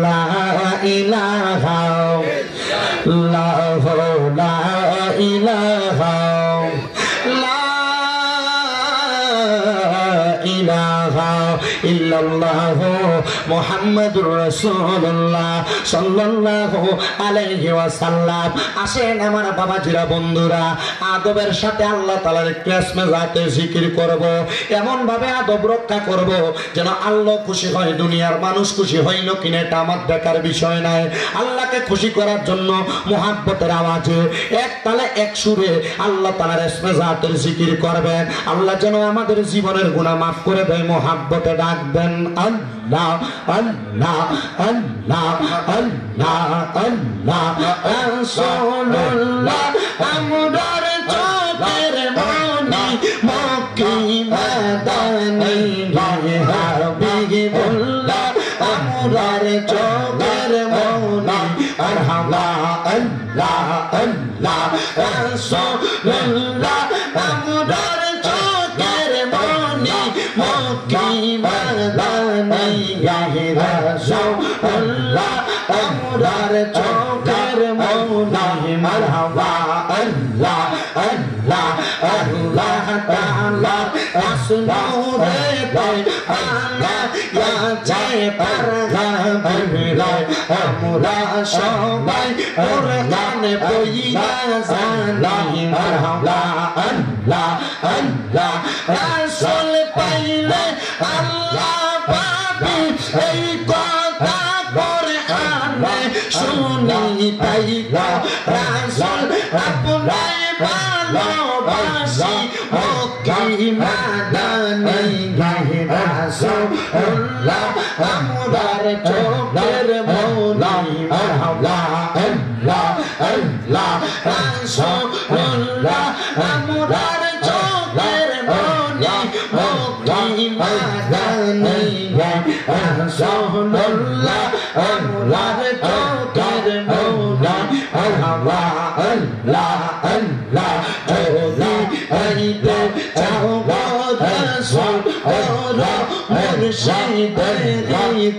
লা ইলাহা ইল্লাল্লাহ লা ইলাহা ইল্লাল্লাহ মুহাম্মাদুর রাসূলুল্লাহ সাল্লাল্লাহু আলাইহি ওয়াসাল্লাম। আসেন আমার বাবাজিরা বন্ধুরা, আদবের সাথে আল্লাহ তাআলার কিসমে যাতে জিকির করব, এমন ভাবে আদব রক্ষা করব যেন আল্লাহ খুশি হয়, দুনিয়ার মানুষ খুশি হইল কিনা এটা আমার দেখার বিষয় নাই। আল্লাহকে খুশি করার জন্য মুহাব্বতের আওয়াজে এক তালে এক সুরে আল্লাহ তাআলার ইসমে যাতের জিকির করবেন। আল্লাহ যেন আমাদের জীবনের গুনাহ মাফ করে দেয়। মুহাব্বতে ডাকবেন আল্লাহ আল্লাহ আল্লাহ আল্লাহ আল্লাহ রাসূলুল্লাহ আমরার চোখের মনি মক্কি মাদানী হাবিবুল্লাহ আমরার চোখের মনি মারহাবা আল্লাহ আল্লাহ রাসূলুল্লাহ আমরার চোখের মনি মক্কি মাদানী রাসূলুল্লাহ আমরার চোখের মনি মারহাবা আল্লাহ আল্লাহ আল্লাহ তাআলা আসনুরে আল্লাহ ইয়া চায় পারগাবিরা আমরা সবাই কোরআনে পড়িয়া জানি। মারহাবা আল্লাহ আল্লাহ রাসূল পাইলে আল্লাহ পাবি, এই কথা কোরআনে শুনি তাইলা রাসূল আপনার ভালোবাসি মক্কি মাদানী রাসূলুল্লাহ আমরার চোখের মনি মারহাবা আল্লাহ আল্লাহ রাসূলুল্লাহ আমরার চোখের মনি মক্কি মাদানী রাসূলুল্লাহ আমরার চোখের মনি মারহাবা আল্লাহ আল্লাহ যদি আইতে চাও রাসূল ওরা মুর্শিদের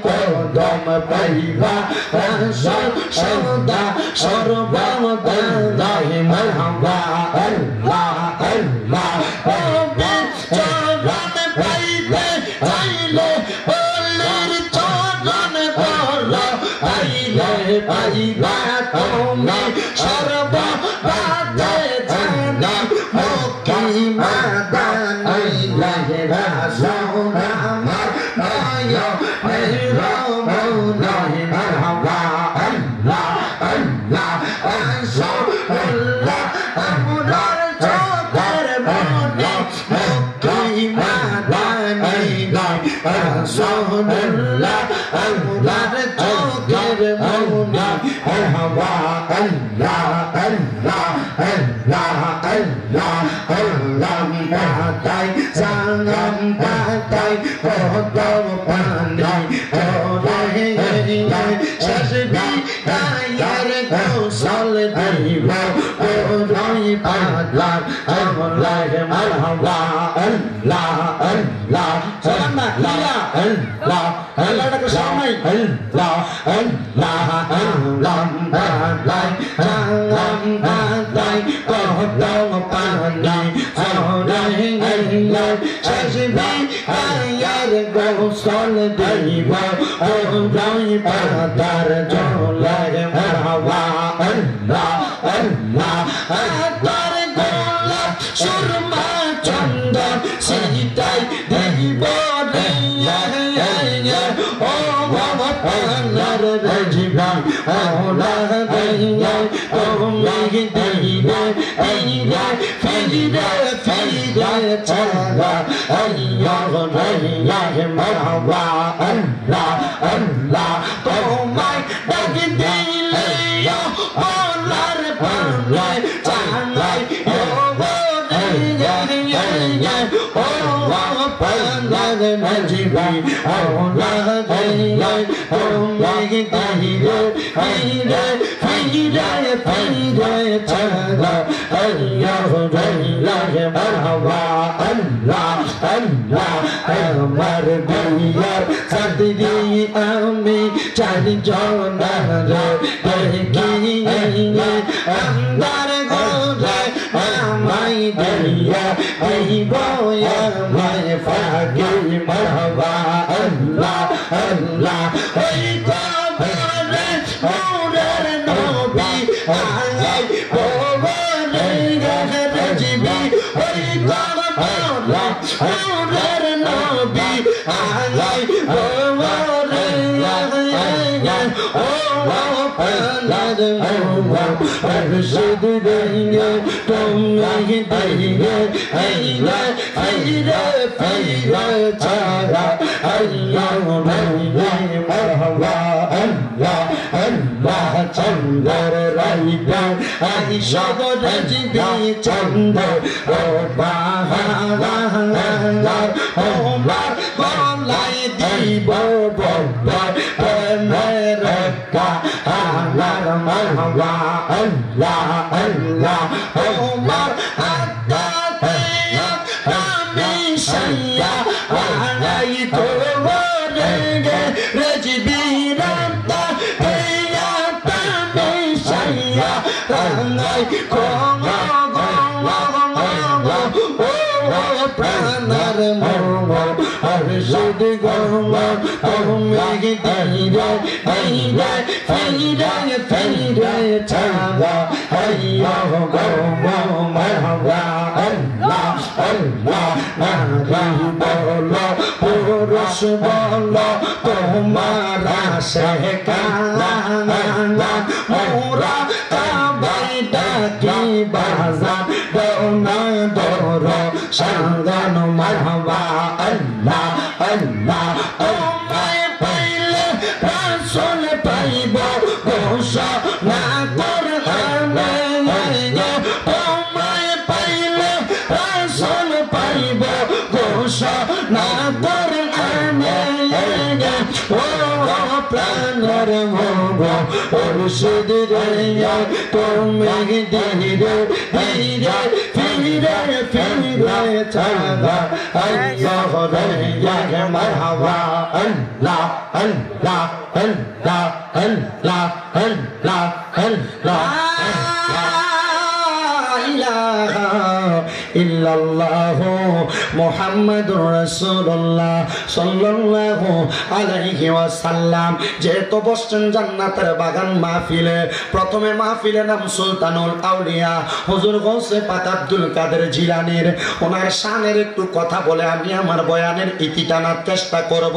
কদম পাইবা রাসূল সদা সর্বদা মারহাবা আল্লাহ আল্লাহ চরণ পাইতে চাইলে ওলির চরণ ধর আইলে পাইবা তুমি সর্বদা জানা মক্কি মাদানী রাসূল আমার মায়া মেহরবানি মারহাবা আল্লাহ আল্লাহ রাসূলুল্লাহ আমরার চোখের মনি মক্কি মাদানী রাসূলুল্লাহ আমরার চোখের মনি মারহাবা আল্লাহ আল্লাহ আল্লাহ আল্লাহ আল্লাহ পাতাই সালাম পাতাই কদম পানাই ওরে শাসবি তায়ার কৌশল দিব ওরে পাতলা আল্লাহ মারহাবা আল্লাহ আল্লাহ সালাম আল্লাহ আল্লাহ আল্লাহর সামনে আল্লাহ আল্লাহ আল্লাহ পাতাই সালাম পাতার ঝোলে মারহাবা আল্লাহ আল্লাহ আতার গোলাপ সুরমা চন্দন সিটাই দিব ও বাবা পানার রাজবা ওলা দইয়া তুমি দিবে দিবে ফিরে ফিরে চালা আল্লাহ রাইয়া মারহাবা আল্লাহ আল্লাহ তোমায় ডাক দিলে ওলার পানায় চালাই ও পানার রাজবা ওলা দইয়া তুমি দিবে ফিরে ফিরে ফিরে চালা আল্লাহ রাইয়া মারহাবা আল্লাহ আল্লাহ আমার বিয়ার সাথী আমি চারজন দেখি আন্দার গোরে আমায় দিয়া দিব আমায় ফাঁকি মারহাবা আল্লাহ আল্লাহ ওই কবরে নূরের নবী আলাই কবরে রাজবি ওই কবরে নূরের নবী আলাই কবরে ও পানার মুর্শিদ দিয়ে তুমি দিয়ে আইলে ফিরে ফিরে চালা আল্লাহ রাইয়া মারহাবা আল্লাহ আল্লাহ চন্দর রাইয়া আই সবর জিবি চন্দর ও বাহার ও মার গলাই দিব বাবা মেরকা আল্লাহ মারহাবা আল্লাহ আল্লাহ ও মার আদাতে আমি সাইয়া আলাই তোরে রাজবি রাতা তেয়া তামি সাইয়া আলাই কোমা প্রাণার মঙ্গল হর্ষদ গঙ্গল তুমি দিরে দিরে ফিরে ফিরে চাঁদা আল্লাহ গঙ্গল মারহাবা আল্লাহ আল্লাহ নারী বলো পুরুষ বলো তোমার আশে কানা মোরা কাবাই ডাকি বাজার দৌনা দৌর সাঙ্গান মারহাবা আল্লাহ আল্লাহ তোমায় পাইলে রাসূল পাইব ঘোষণা করবে তোমায় পাইলে রাসূল পাইব ঘোষণা করবে ও প্রাণের মঙ্গল মুর্শিদ রাইয়া তুমি দিরে দিরে ফিরে ফিরে চালা আল্লাহ রাইয়া মারহাবা আল্লাহ আল্লাহ আল্লাহ আল্লাহ আল্লাহ আল্লাহ ইল্লাল্লাহু মুহাম্মাদুর রাসূলুল্লাহ সাল্লাল্লাহু আলাইহি ওয়াসাল্লাম। যেহেতু বসছেন জান্নাতের বাগান মাহফিলে, প্রথমে মাহফিলের নাম সুলতানুল আউলিয়া হুজুর গৌসে পাক আব্দুল কাদের জিলানীর। ওনার শানের একটু কথা বলে আমি আমার বয়ানের ইতি টানার চেষ্টা করব,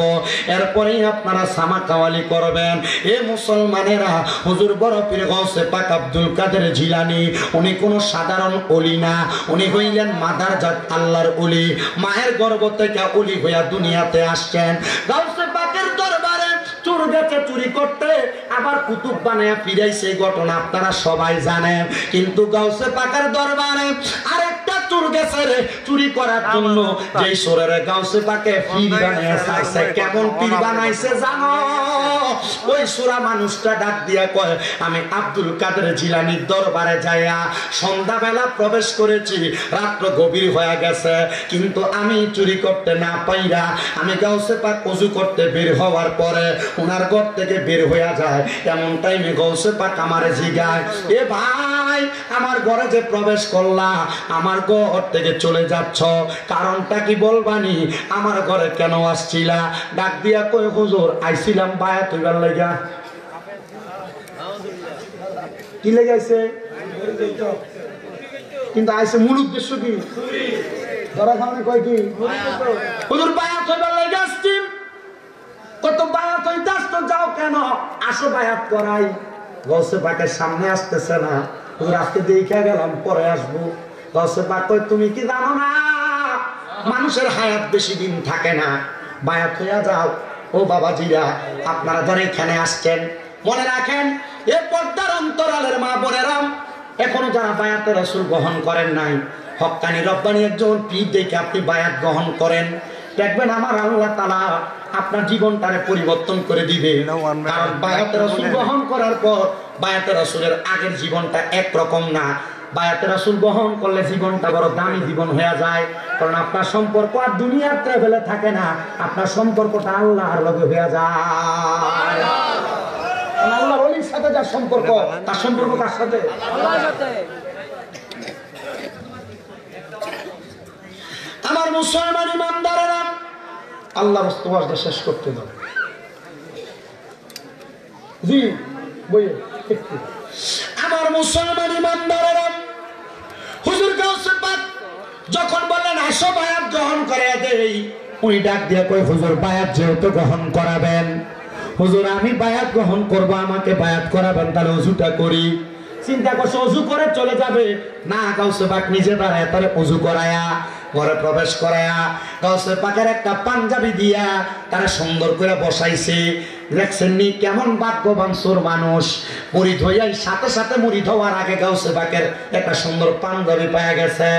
এরপরেই আপনারা সামা কাওয়ালি করবেন। এ মুসলমানেরা, হুজুর বড় পীর গৌসে পাক আব্দুল কাদের জিলানী উনি কোনো সাধারণ ওলি না, উনি হইলেন মাদারজাত আল্লাহর ওলি। মায়ের গর্ভ থেকে ওলি হইয়া দুনিয়াতে আসছেন। গাউসে পাকের দরবারে চোর গেছে চুরি করতে, আবার কুতুব বানায়া ফিরাইছে, এই ঘটনা আপনারা সবাই জানেন। কিন্তু গাউসে পাকের দরবারে আরেকটা চোর গেছে রে চুরি করার জন্য, যেই চোরের গাউসে পাকে পীর বানায়া চাইছে। কেমন পীর বানাইছে জানো? ওই সুরা মানুষটা ডাক দিয়া কয়, আমি আব্দুল কাদের জিলানীর দরবারে যাইয়া সন্ধ্যাবেলা প্রবেশ করেছি, রাত্র গভীর হয়ে গেছে, কিন্তু আমি চুরি করতে না পাইরা আমি গাউসে পাক ওযু করতে বের হওয়ার পরে ওনার ঘর থেকে বের হইয়া যায়। এমন টাইমে গাউসে পাক আমারে জিগায়, এ ভাই সময় আমার ঘরে যে প্রবেশ করলা, আমার ঘর থেকে চলে যাচ্ছ, কারণটা কি বলবানি? আমার ঘরে কেন আসছিলা? ডাক দিয়া কই হুজুর আইছিলাম বায়াত হইবার লাগা। কি লেগাইছে? কিন্তু আইছে মূল উদ্দেশ্য কি? ধরা খাওয়ানো কয় কি? হুজুর বায়াত হইবার লাগা আসছি। কত বায়াত হইতে আসতো, যাও কেন? আসো বায়াত করাই। গৌসে পাকের সামনে আসতেছে না, হুজুর আজকে দেখে গেলাম পরে আসবো। গৌসে পাক কই তুমি কি জানো না মানুষের হায়াত বেশি দিন থাকে না, বায়াত হইয়া যাও। ও বাবাজিরা, আপনারা যারা এখানে আসছেন মনে রাখেন, এ পর্দার অন্তরালের মা বোনেরাম, এখনো যারা বায়াতে রাসূল গ্রহণ করেন নাই, হক্কানি রব্বানি একজন পীর দেখে আপনি বায়াত গ্রহণ করেন, দেখবেন আমার আল্লাহ তাআলা আপনার জীবনটারে পরিবর্তন করে দিবে। কারণ বায়াতে রাসূল গ্রহণ করার পর বায়াতে রাসূলের আগের জীবনটা একরকম না। বায়াতে রাসূল গ্রহণ করলে জীবনটা বড় দামি জীবন হয়ে যায়। কারণ আপনার সম্পর্ক আর দুনিয়ার ট্রাভেলে থাকে না, আপনার সম্পর্কটা আল্লাহর লগে হয়ে যায়। আল্লাহর ওলির সাথে যার সম্পর্ক, তার সম্পর্ক কার সাথে? আল্লাহর সাথে। আমার মুসলমান ইমানদারেরা, আল্লাহর ওয়াস্তে শেষ করতে দাও। জি বইয়ে আমার মুসলমান ইমানদারেরা, হুজুর গাউসে পাক যখন বললেন আসো বায়াত গ্রহণ করে দেই, উনি ডাক দিয়ে কই হুজুর বায়াত যেহেতু গ্রহণ করাবেন, হুজুর আমি বায়াত গ্রহণ করব, আমাকে বায়াত করাবেন, তাহলে ওযুটা করি। চিন্তা করছে ওযু করে চলে যাবে না, গাউসে পাক নিজে দাঁড়ায় তারে ওযু করায়া ঘরে প্রবেশ করায়া গাউসে পাকের একটা পাঞ্জাবি দিয়া তারা সুন্দর করে বসাইছে। দেখছেন নি কেমন ভাগ্যবান সোর মানুষ, মুরিদ হইয়াই সাথে সাথে মুরিদ হওয়ার আগে গাউসে পাকের একটা সুন্দর পাঞ্জাবি পাওয়া গেছে।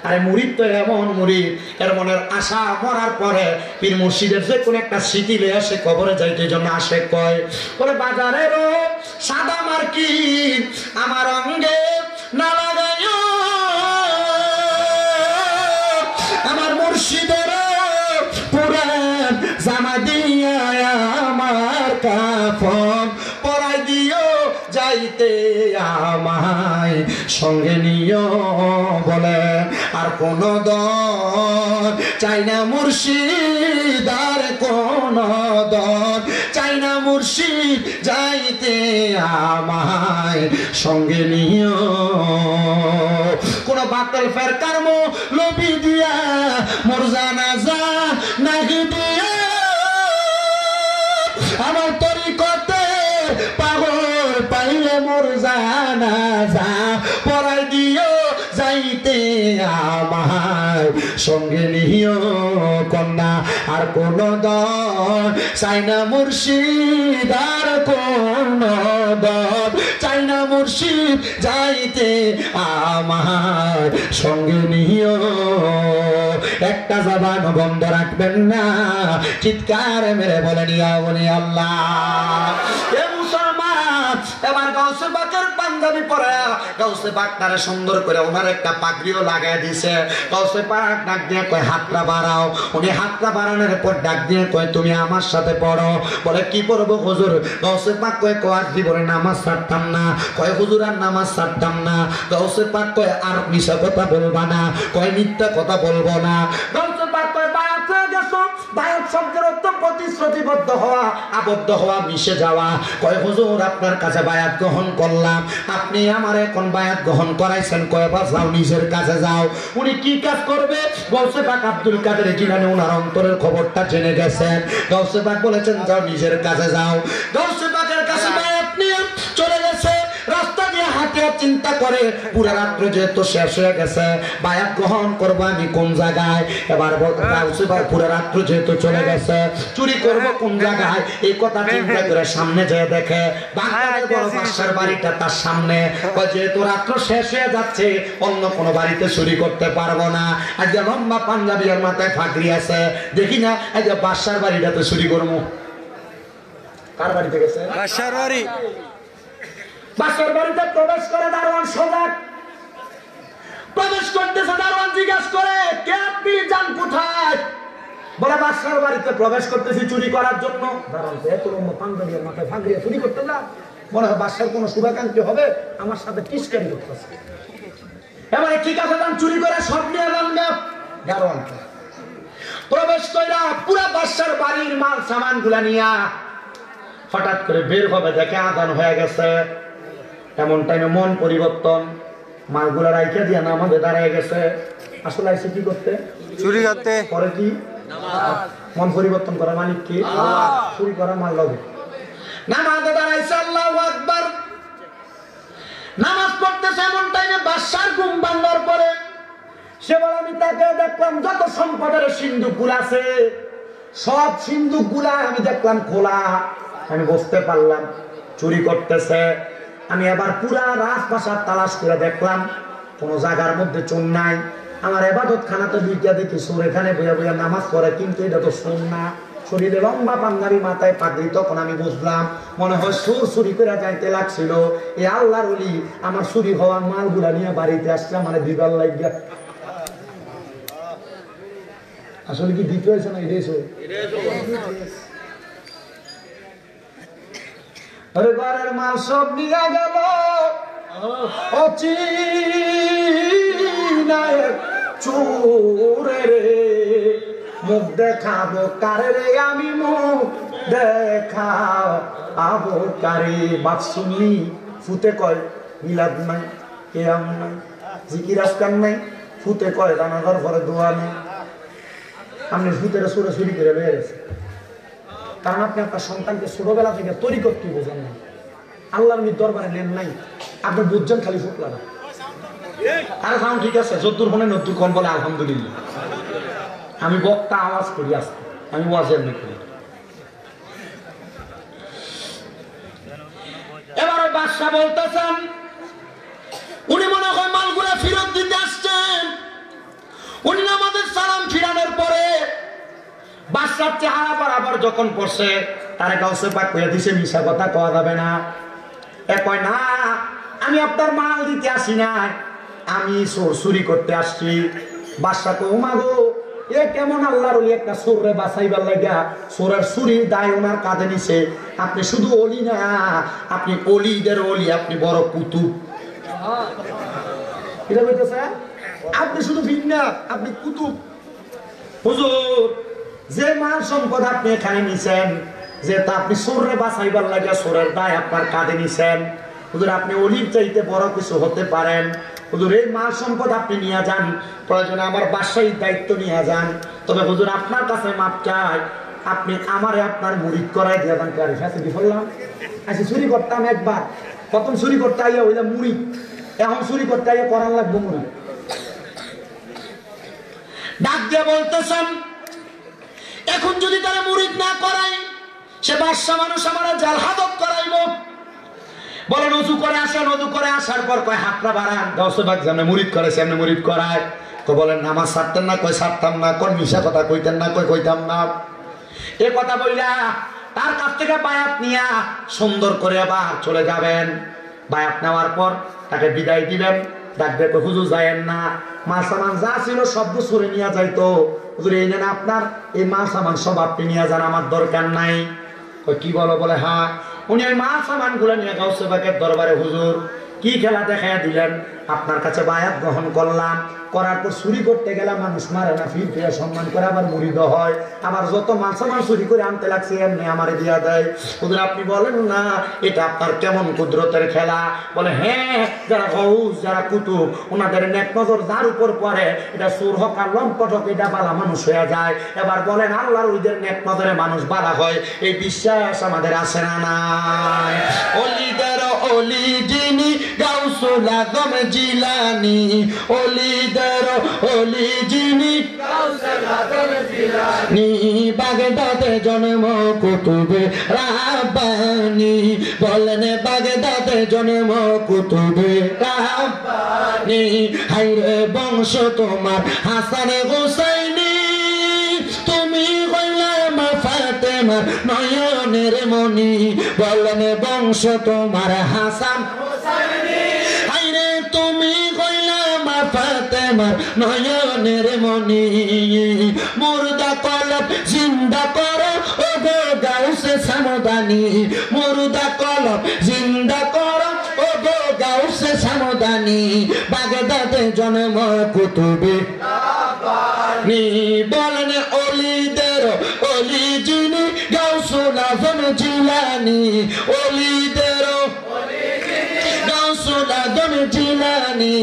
আরে মুরিদ তো এমন মুরিদ, এর মনের আশা মরার পরে পীর মুর্শিদের যে কোন একটা স্মৃতি লয়ে আসে কবরে যাইতে জন্য আসে, কয় বলে বাজারের সাদা মার্কিন আমার অঙ্গে না লাগাইও, আমার মুর্শিদের পুরান জামা দিয়া আমার কাফন পরাই দিও, যাইতে আমায় সঙ্গে নিও। বলে আর কোন দল চাই না মুর্শিদ, আর কোন দল চাই না মুর্শিদ, যাইতে আমায় সঙ্গে নিও। কোন বাতিল ফেরকার মৌলবি দিয়া মোর জানাজা নাহি দিয়া, আমার তরিকতে পাগল পাইলে মোর জানাজা পরাই দিও, যাইতে আমার সঙ্গে নিও। কন্যা আর কোন দল চাই না মুর্শিদ, আর কোন দল চাই না মুর্শিদ, যাইতে আমার সঙ্গে নিও। একটা জবান বন্ধ রাখবেন না, চিৎকার মেরে বলেন ইয়া ওলি আল্লাহ। এ মুসলমান, এবার গাউসে পাকের পাঞ্জাবি পরে গাউসে পাক তারে সুন্দর করে ওনার একটা পাগড়িও লাগাই দিছে। গাউসে পাক ডাক দিয়ে কয় হাতটা বাড়াও, উনি হাতটা বাড়ানোর পর ডাক দিয়ে কয় তুমি আমার সাথে পড়ো। বলে কি পড়বো হুজুর? গাউসে পাক কয় কোয়াজ জীবনে নামাজ ছাড়তাম না, কয় হুজুর আর নামাজ ছাড়তাম না। গাউসে পাক কয় আর মিছা কথা বলবা না, কয় মিথ্যা কথা বলবো না। গাউসে পাক কয় বায়াত হয়ে গেছো, বায়াত শব্দের অর্থ প্রতিশ্রুতিবদ্ধ হওয়া, আবদ্ধ হওয়া, মিশে যাওয়া। কয় হুজুর আপনার কাছে বায়াত গ্রহণ করলাম, আপনি আমার এখন বায়াত গ্রহণ করাইছেন, কয়বার যাও নিজের কাছে যাও। উনি কি কাজ করবে? গাউসে পাক আব্দুল কাদের জিলানী ওনার অন্তরের খবরটা জেনে গেছেন। গাউসে পাক বলেছেন যাও নিজের কাছে যাও। গাউসে পাকের কাছে বায়াত নিয়ে চলে গেছে। রাস্তা দিয়ে হাঁটে চিন্তা করে পুরো রাত্র যেহেতু শেষ হয়ে গেছে, বায়াত গ্রহণ করবো আমি কোন জায়গায়? এবার গাউসে পাক পুরো রাত্র যেহেতু চলে গেছে, চুরি করবো কোন জায়গায়? এই কথা চিন্তা করে সামনে যেয়ে দেখে বাগদাদের বড় বাদশার বাড়িটা তার সামনে। যেহেতু রাত্র শেষ হয়ে যাচ্ছে, অন্য কোনো বাড়িতে চুরি করতে পারবো না, আজকে লম্বা পাঞ্জাবি আর মাথায় ফাঁকরি আছে, দেখি না আজকে বাদশার বাড়িটাতে চুরি করবো। কার বাড়িতে গেছে? বাদশার বাড়ি। বাদশার বাড়িতে প্রবেশ করে দারোয়ান সজাগ, প্রবেশ করতেছে। দারোয়ান জিজ্ঞাসা করে কে আপনি, যান কোথায়? বলে বাদশার বাড়িতে প্রবেশ করতেছি চুরি করার জন্য। দারোয়ান এত লম্বা পাঞ্জাবি আর মাথায় ফাঁকরি চুরি করতে যা? মনে হয় বাসার কোনো শুভাকাঙ্ক্ষী হবে আমার সাথে টিস্কারি করতেছে। এবারে ঠিক আছে, যান চুরি করে সব নিয়ে যান গারোয়ান প্রবেশ কইরা পুরা বাসার বাড়ির মাল সামান গুলা নিয়া হঠাৎ করে বের হবে, দেখে আজান হয়ে গেছে। এমন টাইমে মন পরিবর্তন, মালগুলা রাইখে দিয়া নামাজে দাঁড়ায় গেছে। আসলে আইসে কি করতে? চুরি করতে। পরে কি মন পরিবর্তন করা মালিক কি? চুরি করা মাল লবে। নামাজে দাঁড়াইছে, আল্লাহু আকবার, নামাজ পড়তেছে। এমন টাইমে বাদশার ঘুম ভাঙার পরে সে বলে, আমি তাকে দেখলাম যত সম্পদের সিন্ধুক গুলা আছে সব সিন্ধুক গুলা আমি দেখলাম খোলা। আমি বুঝতে পারলাম চুরি করতেছে। আমি এবার পুরা রাজপ্রাসাদ তালাশ করে দেখলাম কোন জায়গার মধ্যে চোর নাই। আমার এবাদত খানাতে দুইটা দেখি চোর এখানে বইয়া বইয়া নামাজ পড়ে, কিন্তু এটা তো চোর না। শরীরে লম্বা পাঞ্জাবি, মাথায় পাগড়ি। তখন আমি বুঝলাম মনে হয় চোর চুরি করে যাইতে লাগছিল। এ আল্লাহর ওলি আমার চুরি হওয়া মালগুলা নিয়ে বাড়িতে আসছে মানে দিবার লাগিয়া। আসলে কি দিতে হয়েছে না এটাই আরে ঘরের মাল সব নিয়ে গেল চোরে রে। মুখ দেখাবো কারে রে, আমি মুখ দেখাবো কারে। বাদ শুনলি ফুতে কয় মিলাদ নাই, কেরাম নাই, জিকির আজকার নাই। ফুতে কয় জানাজার ঘরে দোয়া নেই। আপনি ভূতেরা সুরে চুরি করে বেড়ে গেছে, কারণ আপনি আপনার সন্তানকে ছোটবেলা থেকে তৈরি করতে বোঝেন না। আল্লাহর দরবারে নেন নাই, আপনি বুঝছেন খালি ফুটলা না। আরে খান ঠিক আছে, যদ্দুর মনে নদ্দুর কম বলে আলহামদুলিল্লাহ। আমি বক্তা আওয়াজ করি আসতে, আমি ওয়াজের নেই করি। এবার বাদশা বলতেছেন, উনি মনে হয় মালগুলা ফেরত দিতে আসছেন। উনি আমাদের সালাম ফিরানোর পরে বাদশার চেহারা বরাবর যখন পড়ছে, তারা গাউসে পাক করে দিছে মিশা কথা কওয়া যাবে না। এ কয় না, আমি আপনার মাল দিতে আসি না, আমি চোর চুরি করতে আসছি। বাদশা কো মাগো, এ কেমন আল্লাহর ওলি একটা চোররে বাঁচাইবার লাগা চোরের চুরির দায় ওনার কাঁধে নিছে। আপনি শুধু ওলি না, আপনি অলিদের ওলি, আপনি বড় কুতুব। এটা বলতেছে আপনি শুধু ভিন্ন, আপনি কুতুব। হুজুর, যে মাল সম্পদ আপনি এখানে নিছেন, যে তা আপনি চোররে বাঁচাইবার লাগে চোরের দায় আপনার কাঁধে নিছেন, হুজুর আপনি অলির চাইতে বড় কিছু হতে পারেন। হুজুর এই মাল সম্পদ আপনি নিয়ে যান, প্রয়োজনে আমার বাসায় দায়িত্ব নিয়ে যান। তবে হুজুর আপনার কাছে মাপ চাই, আপনি আমারে আপনার মুরিদ করাই দিয়ে যান। কারি সাথে কি বললাম, আচ্ছা চুরি করতাম একবার, প্রথম চুরি করতে আইয়া ওইটা মুরিদ, এখন চুরি করতে আইয়া করার লাগবো মুরিদ। ডাক দিয়ে বলতেছেন, এখন যদি তারা মুরিদ না করাই, সে বাদশা মানুষ আমার জাল হাজত করাইব। বলেন উজু করে আসেন, উজু করে আসার পর কয় হাতটা বাড়ান। দশ ভাগ যেমন মুরিদ করে সেমনি মুরিদ করায়। তো বলেন নামাজ ছাড়তেন না, কই ছাড়তাম না। কোন মিশা কথা কইতেন না, কই কইতাম না। এ কথা বইলা তার কাছ থেকে বায়াত নিয়া সুন্দর করে আবার চলে যাবেন। বায়াত নেওয়ার পর তাকে বিদায় দিবেন। ডাকবে হুজুর যায়েন না, মাল সামান যা ছিল সব সরে নিয়ে যাইতো। হুজুর এই নেন আপনার এই মাল সামান সব আপনি নিয়ে যান, আমার দরকার নাই। কি বলো? বলে হ্যাঁ। উনি ওই মাল সামান গুলো নিয়ে গাউসে পাকের দরবারে, হুজুর কি খেলা দেখাইয়া দিলেন, আপনার কাছে বায়াত গ্রহণ করলাম, করার পর চুরি করতে গেলাম মানুষ মারে না, ফির ফিরে সম্মান করে আবার মুরিদ হয়, আবার যত মাল সামান চুরি করে আনতে লাগছে এমনি আমারে দিয়া দেয়। হুজুর আপনি বলেন না এটা আপনার কেমন কুদরতের খেলা? বলে হ্যাঁ, যারা গৌস যারা কুতুব ওনাদের নেক নজর যার উপর পড়ে, এটা সুর হক আর লম্পট হোক, এটা বালা মানুষ হয়ে যায়। এবার বলেন আল্লাহর ওইদের নেক নজরে মানুষ বালা হয়, এই বিশ্বাস আমাদের আছে না নাই? অলিদের অলি যিনি গাউসুল আজম জিলানী, অলিদের অলি যিনি গাউসুল আজম জিলানী, বাগদাদে জন্ম কুতুবে রাব্বানী। বলেন বাগদাদে জন্ম কুতুবে রাব্বানী। হায়রে বংশ তোমার হাসান হুসাইনি, তুমি হইলাম ফাতেমার নয়নের মনি। বলেন বংশ তোমার হাসান হুসাইনি, হায়রে তুমি হইলাম ফাতেমা আমার নয়নের মনি মুর্দা কলব জিন্দা করো ও গো গাউসে সামদানি মুর্দা কলব জিন্দা করো ও গো গাউসে সামদানি বাগদাদে জন্ম কুতুবে নি বলেন অলিদের অলি যিনি গাউসুল আজম জিলানি অলিদের গাউসুল আজম জিলানি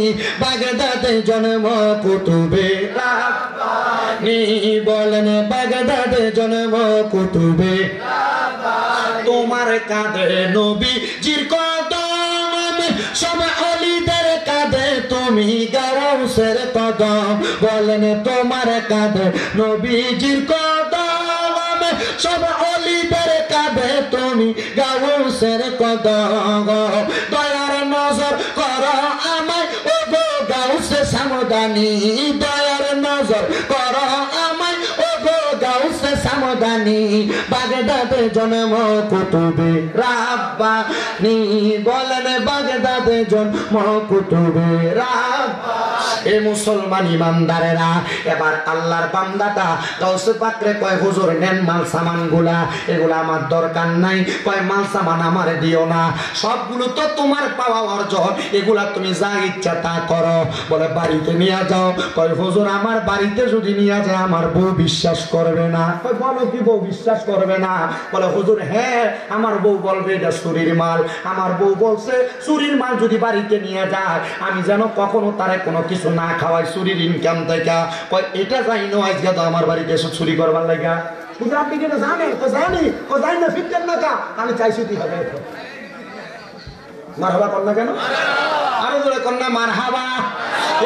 বাগদাদে জন্ম কুতুবে রাব্বানি বলেন বাগদাদে জন্ম কুতুবে তোমার কাঁধে নবীজির কদম সব অলিদের কাঁধে তুমি গাউসের কদম বলেন তোমার কাঁধে নবীজির কদম সব অলিদের কাঁধে তুমি গাউসের কদম দয়ার নজর করো আমায় ও গো গাউসে সামদানি দয়ার নজর করো আমায় ও গো গাউসে সামদানি বাগদাদে জন্ম কুতুবে রাব্বানি বলেন বাগদাদে জন্ম কুতুবে রাব্বানি এ মুসলমান ইমানদারেরা এবার আল্লাহর বান্দাটা গাউসে পাকরে কয় হুজুর নেন মাল সামান গুলা এগুলা আমার দরকার নাই কয় মাল সামান আমারে দিও না সবগুলো তো তোমার পাওয়া অর্জন এগুলা তুমি যা ইচ্ছা তা করো বলে বাড়িতে নিয়ে যাও কয় হুজুর আমার বাড়িতে যদি নিয়ে যায় আমার বউ বিশ্বাস করবে না কয় বলো কি বউ বিশ্বাস করবে না বলে হুজুর হ্যাঁ আমার বউ বলবে এটা চুরির মাল আমার বউ বলছে চুরির মাল যদি বাড়িতে নিয়ে যায় আমি যেন কখনো তারে কোনো কিছু না খাওয়াই চুরির ইনকাম থেকে কয় এটা যাই না আজকে তো আমার বাড়িতে এসে চুরি করবার লাগা হুজুর আপনি কি এটা জানেন তো জানি ও জানি না ফিরতেন না কা আমি চাইছি তুই হবে মারহাবা কন্যা কেন আরো জোরে কন্যা মারহাবা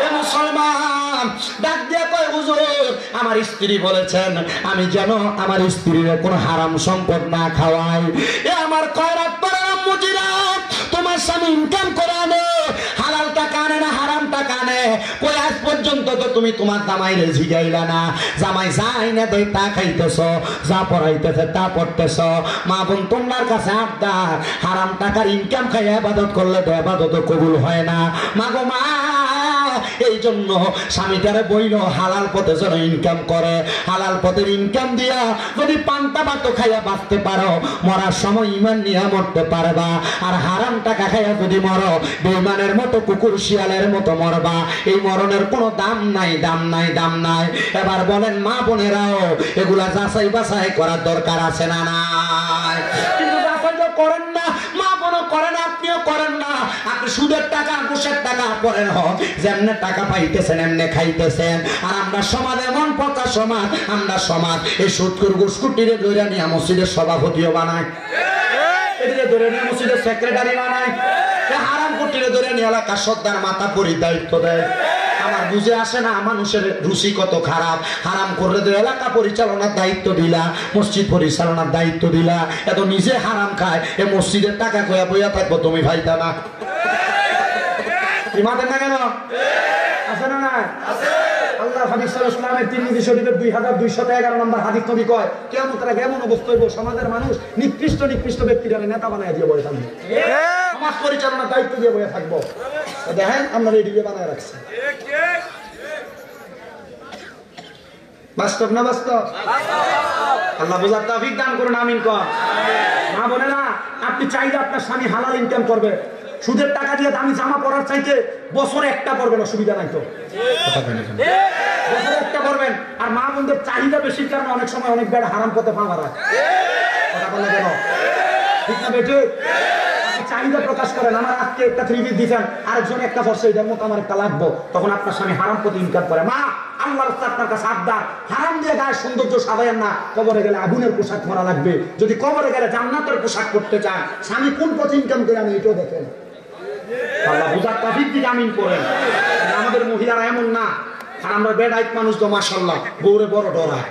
এ মুসলমান ডাক দিয়ে কয় হুজুর আমার স্ত্রী বলেছেন আমি যেন আমার স্ত্রীর কোনো হারাম সম্পদ না খাওয়াই এ আমার কয়রাত পরাম মুজিরাত তোমার স্বামী ইনকাম করে আনে হালাল টাকা আনে না হারাম টাকা আনে কই আজ পর্যন্ত তো তুমি তোমার জামাইরে জিগাইলা না জামাই যাই না দেই তা খাইতেছ যা পড়াইতেছে তা পড়তেছ মা বোন তোমার কাছে আবদার হারাম টাকার ইনকাম খাইয়া ইবাদত করলে তো ইবাদত কবুল হয় না মা গো মা এই জন্য স্বামীটারে বইল হালাল পথে যেন ইনকাম করে হালাল পথের ইনকাম দিয়া যদি পান্তা ভাত খাইয়া বাঁচতে পারো মরার সময় ইমান নিয়ে মরতে পারবা আর হারাম টাকা খাইয়া যদি মরো বেঈমানের মতো কুকুর শিয়ালের মতো মরবা এই মরণের কোনো দাম নাই দাম নাই দাম নাই এবার বলেন মা বোনেরাও এগুলা যাচাই বাছাই করার দরকার আছে না নাই কিন্তু যাচাই তো করেন না মা বোনও করেন আপনিও করেন না আপনি সুদের টাকা ঘুষের টাকা পরেন হোক যেমনে টাকা পাইতেছেন এমনি খাইতেছেন আর আমরা সমাজ এমন পচা সমাজ আমরা সমাজ এই সুদকুর ঘুষকুটিরে ধরে নিয়ে মসজিদের সভাপতিও বানায় এদিকে ধরে নিয়ে মসজিদের সেক্রেটারি বানায় হারাম কুটিরে ধরে নিয়ে এলাকার সর্দার মাথা পরি দায়িত্ব দেয় আমার বুঝে আসে না মানুষের রুচি কত খারাপ হারাম করলে তো এলাকা পরিচালনার দায়িত্ব দিলা মসজিদ পরিচালনার দায়িত্ব দিলা এত নিজে হারাম খায় এ মসজিদের টাকা কয়া বইয়া থাকবো তুমি ভাইতা না ইমাদের না কেন আছে না না আল্লাহ হাদিস সাল্লাল্লাহু তিরমিজি শরীফের 2211 নম্বর হাদিস নবী কয় কিয়ামতের আগে এমন অবস্থা হইব সমাজের মানুষ নিকৃষ্ট নিকৃষ্ট ব্যক্তিরা নেতা বানায় দিয়ে বসে থাকবে সমাজ পরিচালনার দায়িত্ব দিয়ে বসে থাকবো দেখেন আমরা রেডি বানায় রাখছি বাস্তব না বাস্তব আল্লাহ বুঝার তৌফিক দান করুন আমিন কর মা বলে না আপনি চাইলে আপনার স্বামী হালাল ইনকাম করবে সুদের টাকা দিয়ে দামি জামা পরার চাইতে বছরে একটা করবেন অসুবিধা নাই তো বছরে একটা করবেন আর মা বোনদের চাহিদা বেশির কারণে অনেক সময় অনেক বেড়া হারাম পথে পা মারা কথা বলে কেন ঠিক না বেটে চাহিদা প্রকাশ করেন আমার আজকে একটা 3 পিস দিচ্ছেন আরেকজন একটা করছে এটার মতো আমার একটা লাগবো তখন আপনার স্বামী হারাম পথে ইনকাম করে মা আল্লাহর আপনার কাছে আবদার হারাম দিয়ে গায়ে সৌন্দর্য সাজায়েন না কবরে গেলে আগুনের পোশাক পরা লাগবে যদি কবরে গেলে জান্নাতের পোশাক পরতে চান স্বামী কোন পথে ইনকাম করে আমি এটাও দেখেন আল্লাহ বুঝার তৌফিক দিয়ে আমিন করেন আমাদের মহিলারা এমন না আর আমরা বেডাইত মানুষ তো মাশাআল্লাহ বউরে বড় ডরায়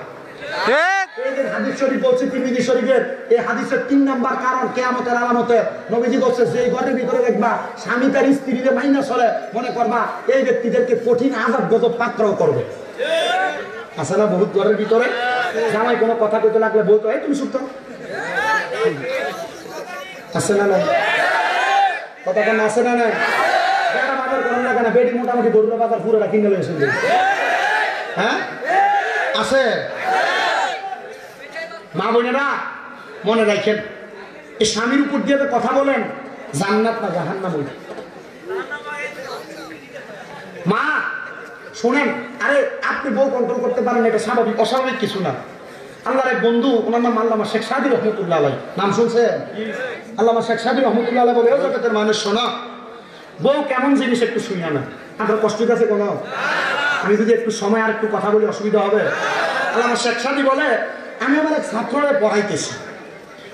ঠিক হাদিস শরীফ বলছে তিরমিজি শরীফের এই হাদিসের 3 নাম্বার কারণ কিয়ামতের আলামতে নবীজি বলছে যে ঘরের ভিতরে দেখবা স্বামী তার স্ত্রীরে মাইনা চলে মনে করবা এই ব্যক্তিদেরকে কঠিন আযাব গজব পাকড়াও করবে আছে না বহুত ঘরের ভিতরে জামাই কোনো কথা কইতে লাগলে বলতো এই তুমি চুপ থাকো আছে না না কথা কেন আছে না না বাজার করেন না কেন? বেডি মোটামুটি গরুর বাজার পুরোটা কিনে লয়েছে। হ্যাঁ আছে মা বোনেরা মনে রাখেন, এই স্বামীর উপর দিয়ে কথা বলেন, জান্নাত না জাহান্নাম হইল। মা শোনেন, আরে আপনি বউ কন্ট্রোল করতে পারেন, এটা স্বাভাবিক, অস্বাভাবিক কিছু না। আল্লাহর এক বন্ধু, ওনার নাম আল্লামা শেখ সাদী রহমতুল্লাহ আলাইহি, নাম শুনছেন? আল্লামা শেখ সাদী রহমতুল্লাহ আলাইহি বলে, ও জগতের মানুষ শোনো, বউ কেমন জিনিস একটু শুনিয়া না। আপনার কষ্ট আছে কোনো? আমি যদি একটু সময় আর একটু কথা বলি অসুবিধা হবে? আল্লামা শেখ সাদী বলে, আমি আমার এক ছাত্ররে পড়াইতেছি,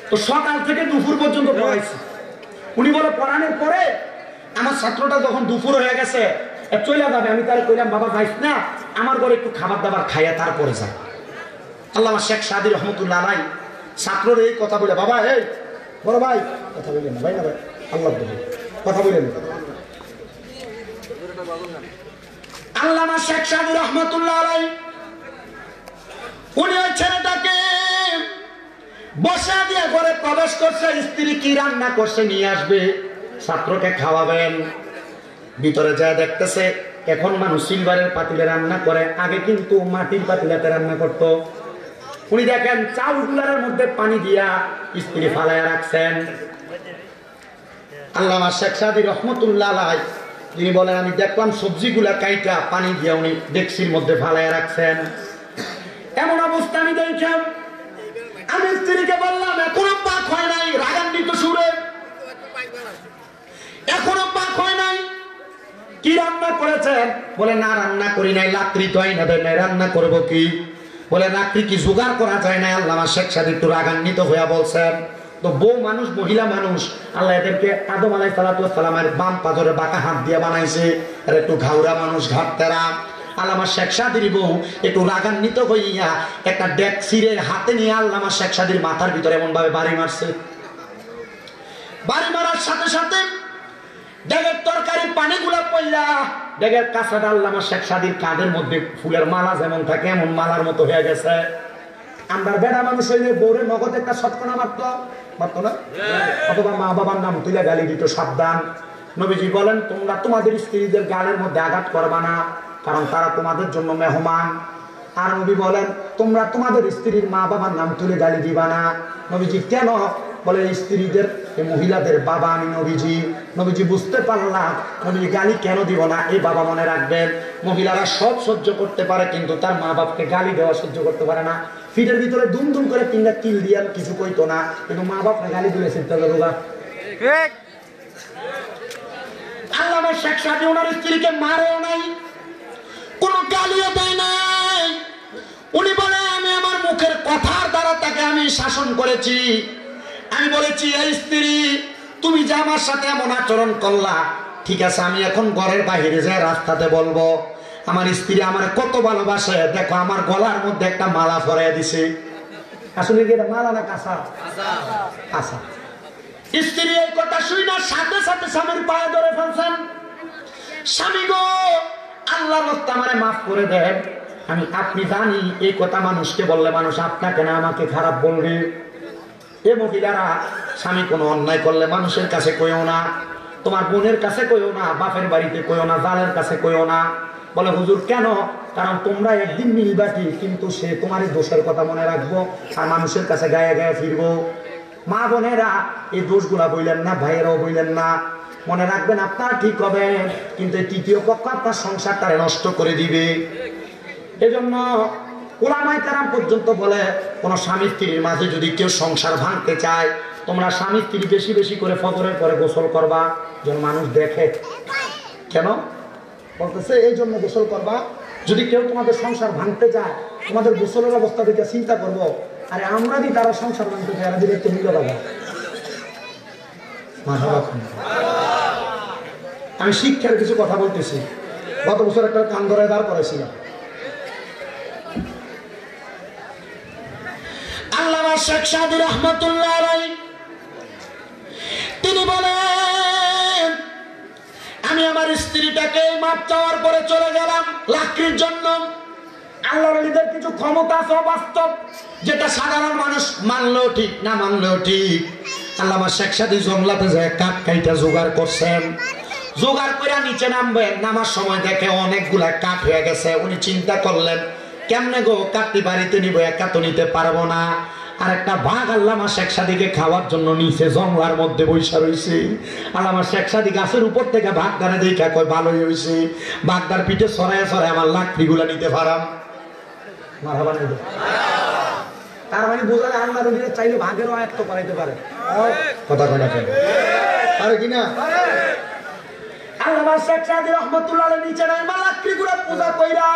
তো সকাল থেকে দুপুর পর্যন্ত পড়াইছি। উনি বলে পড়ানোর পরে আমার ছাত্রটা যখন দুপুর হয়ে গেছে চলে যাবে, আমি তার কইলাম বাবা যাইস না, আমার ঘরে একটু খাবার দাবার খাইয়া তারপরে যা। আল্লামা শেখ সাদী রহমতুল্লাহ আলাইহি ছাত্রর এই কথা বলে, বাবা এই বড় ভাই কথা বললেন না, ভাই না ভাই আল্লাহ কথা বললেন। আল্লামা শেখ সাদী রহমতুল্লাহ আলাইহি উনি ওই ছেলেটাকে বসা দিয়ে ঘরে প্রবেশ করছে, স্ত্রী কি রান্না করছে নিয়ে আসবে, ছাত্রকে খাওয়াবেন। ভিতরে যা দেখতেছে এখন মানুষ সিলভারের পাতিলে রান্না করে, আগে কিন্তু মাটির পাতিলাতে রান্না করতো। উনি দেখেন চাউল গুলার মধ্যে পানি দিয়া স্ত্রী ফালাইয়া রাখছেন। আল্লামা শেখ সাদী রহমতুল্লাহ আলাইহি তিনি বলেন, আমি দেখলাম সবজিগুলা কাইটা পানি দিয়া উনি ডেকসির মধ্যে ফালাইয়া রাখছেন। এমন অবস্থা আমি দেখলাম, আমি স্ত্রীকে বললাম এখনো পাক হয় নাই, রাগান্বিত সুরে, এখনো পাক হয় নাই, কি রান্না করেছেন? বলে না রান্না করি নাই, লাকড়ি তো আইনা দেয় নাই, রান্না করবো কি? বলে লাকড়ি কি জোগাড় করা যায় না? আল্লামা শেখ সাদী একটু রাগান্বিত হইয়া বলছেন, তো বউ মানুষ মহিলা মানুষ, আল্লাহ এদেরকে আদম আলাইহিস সালাতু ওয়াস সালামের বাম পাজরে বাঁকা হাত দিয়ে বানাইছে, আর একটু ঘাউরা মানুষ, ঘাট তেরা। আল্লামা শেখ সাদীর বউ একটু রাগান্বিত হইয়া একটা ডেকসিরের হাতে নিয়ে আল্লামা শেখ সাদীর মাথার ভিতরে এমন ভাবে বাড়ি মারছে। বাড়ি মারার সাথে সাথে ডেগের তরকারি পানিগুলা পড়লা, ডেগের কাঁচাটা আল্লামা শেখ সাদীর কাঁধের মধ্যে ফুলের মালা যেমন থাকে এমন মালার মতো হয়ে গেছে। আমরা বেড়া মানুষ হইলে বউরে নগদ একটা শতকরা মারতো না, অথবা মা বাবার নাম তুলে গালি দিত, সাবধান। নবীজি বলেন, তোমরা তোমাদের স্ত্রীদের গালের মধ্যে আঘাত করবা না, কারণ তারা তোমাদের জন্য মেহমান। আর নবী বলেন, তোমরা তোমাদের স্ত্রীর মা বাবার নাম তুলে গালি দিবা না। নবীজি কেন? বলে স্ত্রীদের, মহিলাদের বাবা আমি নবীজি। নবীজি বুঝতে পারলাম নবীজি গালি কেন দিব না, এই বাবা মনে রাখবেন, মহিলারা সব সহ্য করতে পারে কিন্তু তার মা বাপকে গালি দেওয়া সহ্য করতে পারে না। ফিটের ভিতরে দুম দুম করে তিনটা কিল দিয়ে কিছু কইতো না, কিন্তু মা বাপকে গালি দিলে চিন্তা করবো। আল্লামা শেখ সাদী ওনার স্ত্রীকে মারেও নাই, কোন গালিও দেয় নাই। উনি বলে, আমি আমার মুখের কথার দ্বারা তাকে আমি শাসন করেছি। আমি বলেছি, এই স্ত্রী তুমি যে আমার সাথে এমন আচরণ করলা, ঠিক আছে আমি এখন ঘরের বাহিরে যাই রাস্তাতে বলবো আমার স্ত্রী আমার কত ভালোবাসে, দেখো আমার গলার মধ্যে একটা মালা পরাইয়া দিছে। আসলে কি এটা মালা না কাঁচা? কাঁচা। স্ত্রী এই কথা শুই না সাথে সাথে স্বামীর পায়ে ধরে ফেলছেন, স্বামী গো আল্লাহর রাস্তায় আমারে মাফ করে দেন। আপনি জানি এই কথা মানুষকে বললে মানুষ আপনাকে না আমাকে খারাপ বলবে। এ মহিলারা স্বামী কোনো অন্যায় করলে মানুষের কাছে কইও না, তোমার বোনের কাছে কইও না, বাপের বাড়িতে কইও না, জালের কাছে কইও না। বলে হুজুর কেন? কারণ তোমরা একদিন মিলবাটি, কিন্তু সে তোমারই দোষের কথা মনে রাখবো আর মানুষের কাছে গায়ে গায়ে ফিরবো। মা বোনেরা এই দোষগুলা বইলেন না, ভাইয়েরাও বইলেন না, মনে রাখবেন আপনার ঠিক হবে, কিন্তু তৃতীয় পক্ষ আপনার সংসারটারে নষ্ট করে দিবে। এজন্য উলামায়ে কেরাম পর্যন্ত বলে, কোন স্বামী স্ত্রীর মাঝে যদি কেউ সংসার ভাঙতে চায়, তোমরা স্বামী স্ত্রী বেশি বেশি করে ফজরের পরে গোসল করবা, যেন মানুষ দেখে। কেন বলতেছে? এই জন্য গোসল করবা, যদি কেউ তোমাদের সংসার ভাঙতে চায়, তোমাদের গোসলের অবস্থা দেখে চিন্তা করবো, আরে আমরা যদি তারা সংসার ভাঙতে চায়, এরা একটু মিলে দেবো। আমি শিক্ষার কিছু কথা বলতেছি। গত বছর একটা কান ধরে দাঁড় করেছিলাম। আল্লামা শেখ সাদী রহমতুল্লাহ আলাইহি তিনি বলেন, আমি আমার স্ত্রীটাকে মাপ চাওয়ার পরে চলে গেলাম লাকড়ির জন্য। আল্লাহর ওলিদের কিছু ক্ষমতা আছে বাস্তব, যেটা সাধারণ মানুষ মানলেও ঠিক না মানলেও ঠিক। আল্লামা শেখ সাদী জঙ্গলাতে যায় কাঠ কাইটা জোগাড় করছেন, জোগাড় করে নিচে নামবেন, নামার সময় দেখে অনেকগুলা কাঠ হয়ে গেছে। উনি চিন্তা করলেন কেমনে গো কাঠটি বাড়িতে নিব, একা তো নিতে পারবো না। আর একটা বাঘ আল্লামা শেখ সাদিকে খাওয়ার জন্য নিচে জঙ্গলার মধ্যে বৈশা রয়েছে। আল্লামা শেখ সাদি গাছের উপর থেকে বাঘদারে দেখা কয় ভালোই হয়েছে, বাঘদার পিঠে সরায় সরায় আমার লাকড়িগুলা নিতে পারাম। মারহাবা নিতে তার মানে বোঝালে আল্লাহ নবীরে চাইলে ভাগেরও আয়ত্ত করাইতে পারে। কথা কয় না কেন? পারে কিনা? আল্লামা শেখ সাদি রহমাতুল্লাহ আলাইহি নিচে নামা লাকড়িগুলা পূজা কইরা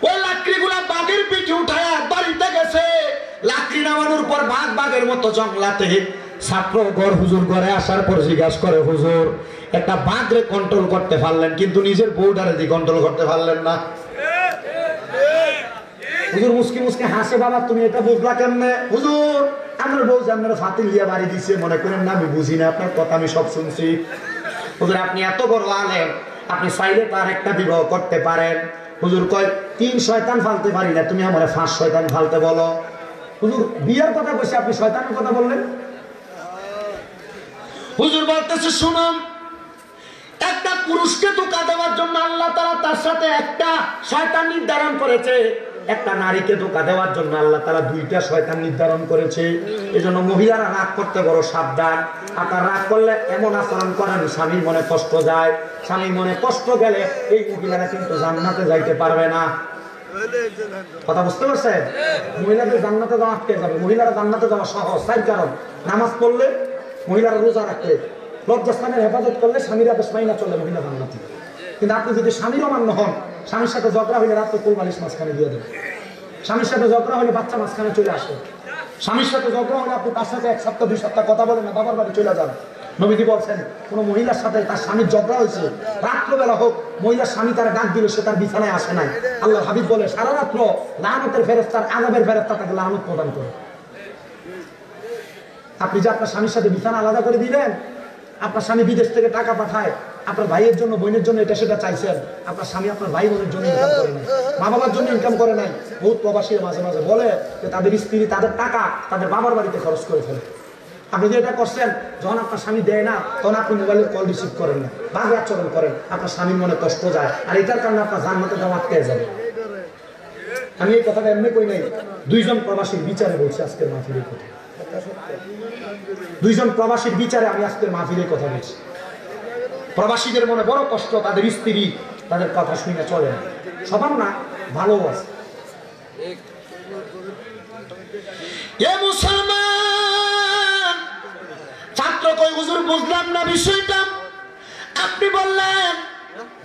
ওই লাকড়িগুলা বাঘের পিঠে উঠায় বাড়িতে গেছে। লাকড়ি নামানোর পর বাঘ বাঘের মতো জঙ্গলাতে ছাত্র ঘর হুজুর ঘরে আসার পর জিজ্ঞাসা করে, হুজুর একটা বাঘরে কন্ট্রোল করতে পারলেন কিন্তু নিজের বউটারে দিয়ে কন্ট্রোল করতে পারলেন না। হুজুর মুসকি মুসকি হাসে, বাবা তুমি এটা বুঝলা কেমনে? হুজুর আমার বউ যে আপনারা ফাতিল দিয়া বাড়ি দিচ্ছে, মনে করেন না আমি বুঝি না, আপনার কথা আমি সব শুনছি। হুজুর আপনি এত বড় আলেম, আপনি চাইলে তার একটা বিবাহ করতে পারেন। হুজুর কয় 3 শয়তান ফালতে পারি না, তুমি আমার 5 শয়তান ফালতে বলো। হুজুর বিয়ের কথা কইছে, আপনি শয়তানের কথা বললেন। হুজুর বলতেছে শুনুন, একটা পুরুষকে ধোঁকা দেওয়ার জন্য আল্লাহ তাআলা তার সাথে একটা শয়তান নির্ধারণ করেছে, একটা নারীকে ধোঁকা দেওয়ার জন্য আল্লাহ তাআলা 2টা শয়তান নির্ধারণ করেছে। এজন্য মহিলারা রাগ করতে বড় সাবধান। আপনার রাগ করলে এমন আচরণ করেন স্বামীর মনে কষ্ট যায়, স্বামীর মনে কষ্ট গেলে এই মহিলারা কিন্তু জান্নাতে যাইতে পারবে না। কথা বুঝতে পারছেন? মহিলাদের জান্নাতে যাওয়া আটকে যাবে। মহিলারা জান্নাতে যাওয়া সহজ, তাই কারণ নামাজ পড়লে, মহিলারা রোজা রাখলে, লজ্জাস্থানের হেফাজত করলে স্বামীরা বেশ মাইনা চলে মহিলা জান্নাতে। কিন্তু আপনি যদি স্বামীর অমান্য হন, স্বামীর সাথে ঝগড়া হইলে রাত্রে কোলবালিশ মাঝখানে দিয়ে দেবেন, স্বামীর সাথে ঝগড়া হলে বাচ্চা মাঝখানে চলে আসে, স্বামীর সাথে ঝগড়া হলে আপনি তার সাথে 1 সপ্তাহ 2 সপ্তাহ কথা বলেন না, বাবার বাড়ি চলে যান। নবীজি বলছেন কোন মহিলার সাথে তার স্বামীর ঝগড়া হয়েছে, রাত্রবেলা হোক, মহিলার স্বামী তারা ডাক দিল, সে তার বিছানায় আসে নাই, আল্লাহ হাবিব বলে সারা রাত্র লানতের ফেরেশতার আযাবের ফেরেশতা তাকে লানত প্রদান করে। আপনি যে আপনার স্বামীর সাথে বিছানা আলাদা করে দিলেন, আপনার স্বামী বিদেশ থেকে টাকা পাঠায়, আপনার ভাইয়ের জন্য বোনের জন্য এটা সেটা চাইছেন, আপনার স্বামী আপনার ভাই বোনের জন্য ইনকাম করে নাই, মা বাবার জন্য ইনকাম করে নাই। বহুত প্রবাসীরা মাঝে মাঝে বলে যে তাদের স্ত্রী তাদের টাকা তাদের বাবার বাড়িতে খরচ করে ফেলে। আপনি যে এটা করছেন, যখন আপনার স্বামী দেয় না তখন আপনি মোবাইলের কল রিসিভ করেন না, বাজে আচরণ করেন, আপনার স্বামীর মনে কষ্ট যায়, আর এটার কারণে আপনার জান্নাতে যাওয়া আটকে যাবে। আমি এই কথাটা এমনি কই নাই, 2 জন প্রবাসীর বিচারে বলছি আজকের মাহফিলের কথা। 2 জন প্রবাসীর বিচারে আমি আজকের মাহফিলের কথা বলছি। প্রবাসীদের মনে বড় কষ্ট, তাদের স্ত্রী তাদের কথা শুনে চলে না, সবার না ভালো আছে। এ মুসলমান ছাত্র কই হুজুর বুঝলাম না বিষয়টা। আপনি বললেন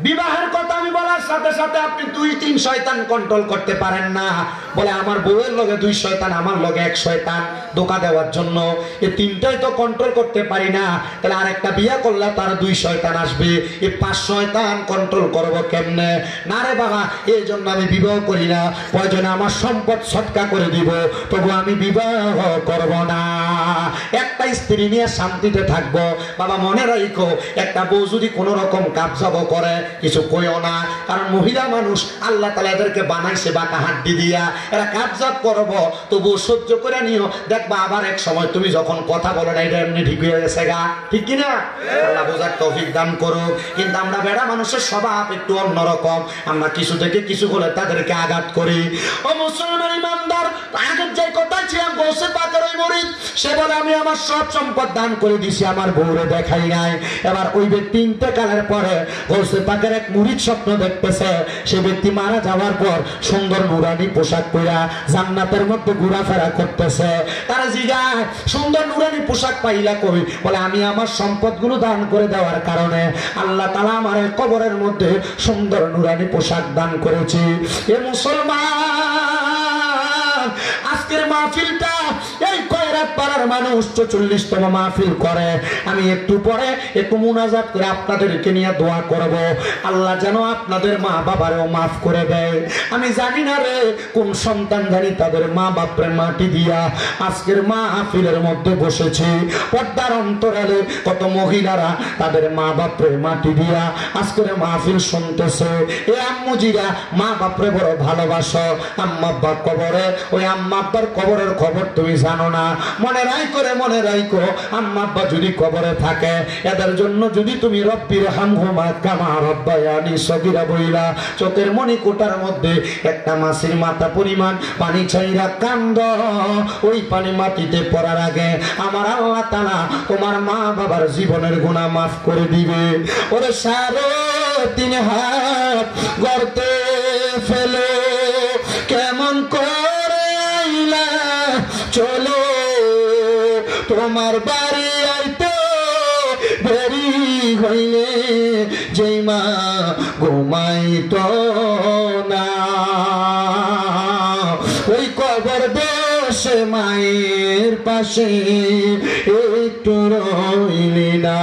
বিবাহের কথা, আমি বলার সাথে সাথে আপনি 2-3 শয়তান কন্ট্রোল করতে পারেন না। বলে আমার বউয়ের লগে 2 শয়তান, আমার লগে 1 শয়তান ধোঁকা দেওয়ার জন্য, এই 3টাই তো কন্ট্রোল করতে পারি না, তাহলে আরেকটা বিয়ে করলে তার 2 শয়তান আসবে, এই 5 শয়তান কন্ট্রোল করবো কেমনে? না রে বাবা, এই জন্য আমি বিবাহ করি না, প্রয়োজনে আমার সম্পদ সৎকা করে দিব, তবু আমি বিবাহ করব না, একটা স্ত্রী নিয়ে শান্তিতে থাকবো। বাবা মনে রাখো, একটা বউ যদি কোনো রকম কাবজাব করে কিছু কইও না, কারণ মহিলা মানুষ আল্লাহ তাআলা এদেরকে বানাইছে বাঁকা হাড্ডি দিয়া, এরা কাবজাব করব তবু সহ্য করে নিও, দেখবা আবার এক সময় তুমি যখন কথা বলো না এটা এমনি ঠিক হয়ে গেছে গা, ঠিক কিনা? আল্লাহ বোঝার তৌফিক দান করুক। কিন্তু আমরা বেড়া মানুষের স্বভাব একটু অন্যরকম, আমরা কিছু থেকে কিছু বলে তাদেরকে আঘাত করি। ও মুসলমান ইমানদার, আগের যে কথা ছিলাম গৌসে পাকের ওই মুরিদ, সে বলে আমি আমার সব সম্পদ দান করে দিছি, আমার বউরে দেখাই নাই। এবার ওই ব্যক্তি ইন্তেকালের পরে গৌসে পাকের এক মুরিদ স্বপ্ন দেখতেছে, সে ব্যক্তি মারা যাওয়ার পর সুন্দর নুরানি পোশাক পরা জান্নাতের মধ্যে ঘোরাফেরা করতেছে। তারা জিজ্ঞাসা, সুন্দর নুরানি পোশাক পাইলা কই? বলে আমি আমার সম্পদগুলো দান করে দেওয়ার কারণে আল্লাহ তাআলা আমার কবরের মধ্যে সুন্দর নুরানি পোশাক দান করেছে। এ মুসলমান, আজকের মাহফিলটা এই কয়রাত পাড়ার মানুষ 44তম মাহফিল করে। আমি একটু পরে একটু মুনাজাত করে আপনাদেরকে নিয়ে দোয়া করব, আল্লাহ যেন আপনাদের মা বাবারেও মাফ করে দেয়। আমি জানি না রে কোন সন্তান জানি তাদের মা বাপরে মাটি দিয়া আজকের মাহফিলের মধ্যে বসেছে। পর্দার অন্তরালে কত মহিলারা তাদের মা বাপরে মাটি দিয়া আজকের মাহফিল শুনতেছে। এ আম্মুজিরা মা বাপরে বড় ভালোবাসো, আম্মা আব্বা কবরে, ওই আম্মা আব্বার কবরের খবর তুমি জানো না, মনে রাখো আম্মা আব্বা যদি কবরে থাকে এদের জন্য যদি তুমি রব্বির হামহুমা কামা রব্বায়ানি সগীরা বইলা চোখের মণিকোটার মধ্যে একটা মাছের মাথা পরিমাণ পানি ছাইরা কান্দ, ওই পানি মাটিতে পড়ার আগে আমার আল্লাহ তাআলা তোমার মা বাবার জীবনের গুনাহ মাফ করে দিবে। ওরে সারো 3 হাত গর্তে ফেলো, কেমন করে আইলা চলো, তোমার বাড়ি আইতে দেরি হইলে যেই মা ঘুমাইতো না, ওই কবর দেশে মায়ের পাশে একটু রইলি না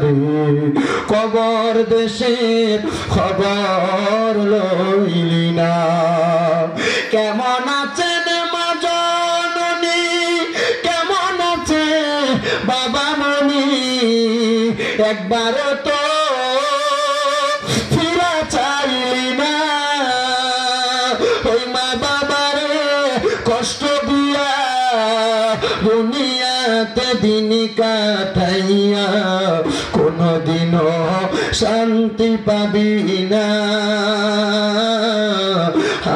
রে, কবর দেশের খবর লইলি না। কেমন আছেন মা জননী, কেমন আছে বাবা মনি, একবার তো ফিরা চাইলি না, ওই মা বাবারে কষ্ট দিয়া দুনিয়াতে দিন কাটাইয়া কোনদিনও শান্তি পাবি না।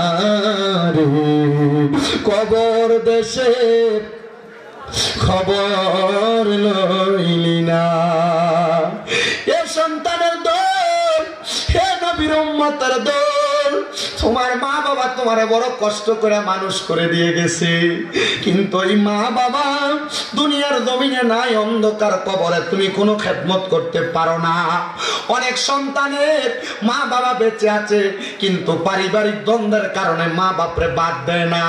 আরে কবর দেশে খবর লইলি না। এ সন্তানের দল, হে নবীর উম্মতের দল, তোমার মা বাবা তোমারে বড় কষ্ট করে মানুষ করে দিয়ে গেছে, কিন্তু এই মা বাবা দুনিয়ার জমিনে নাই, অন্ধকার কবরে তুমি কোনো খেদমত করতে পারো না। অনেক সন্তানের মা বাবা বেঁচে আছে কিন্তু পারিবারিক দ্বন্দ্বের কারণে মা বাপরে বাদ দেয় না,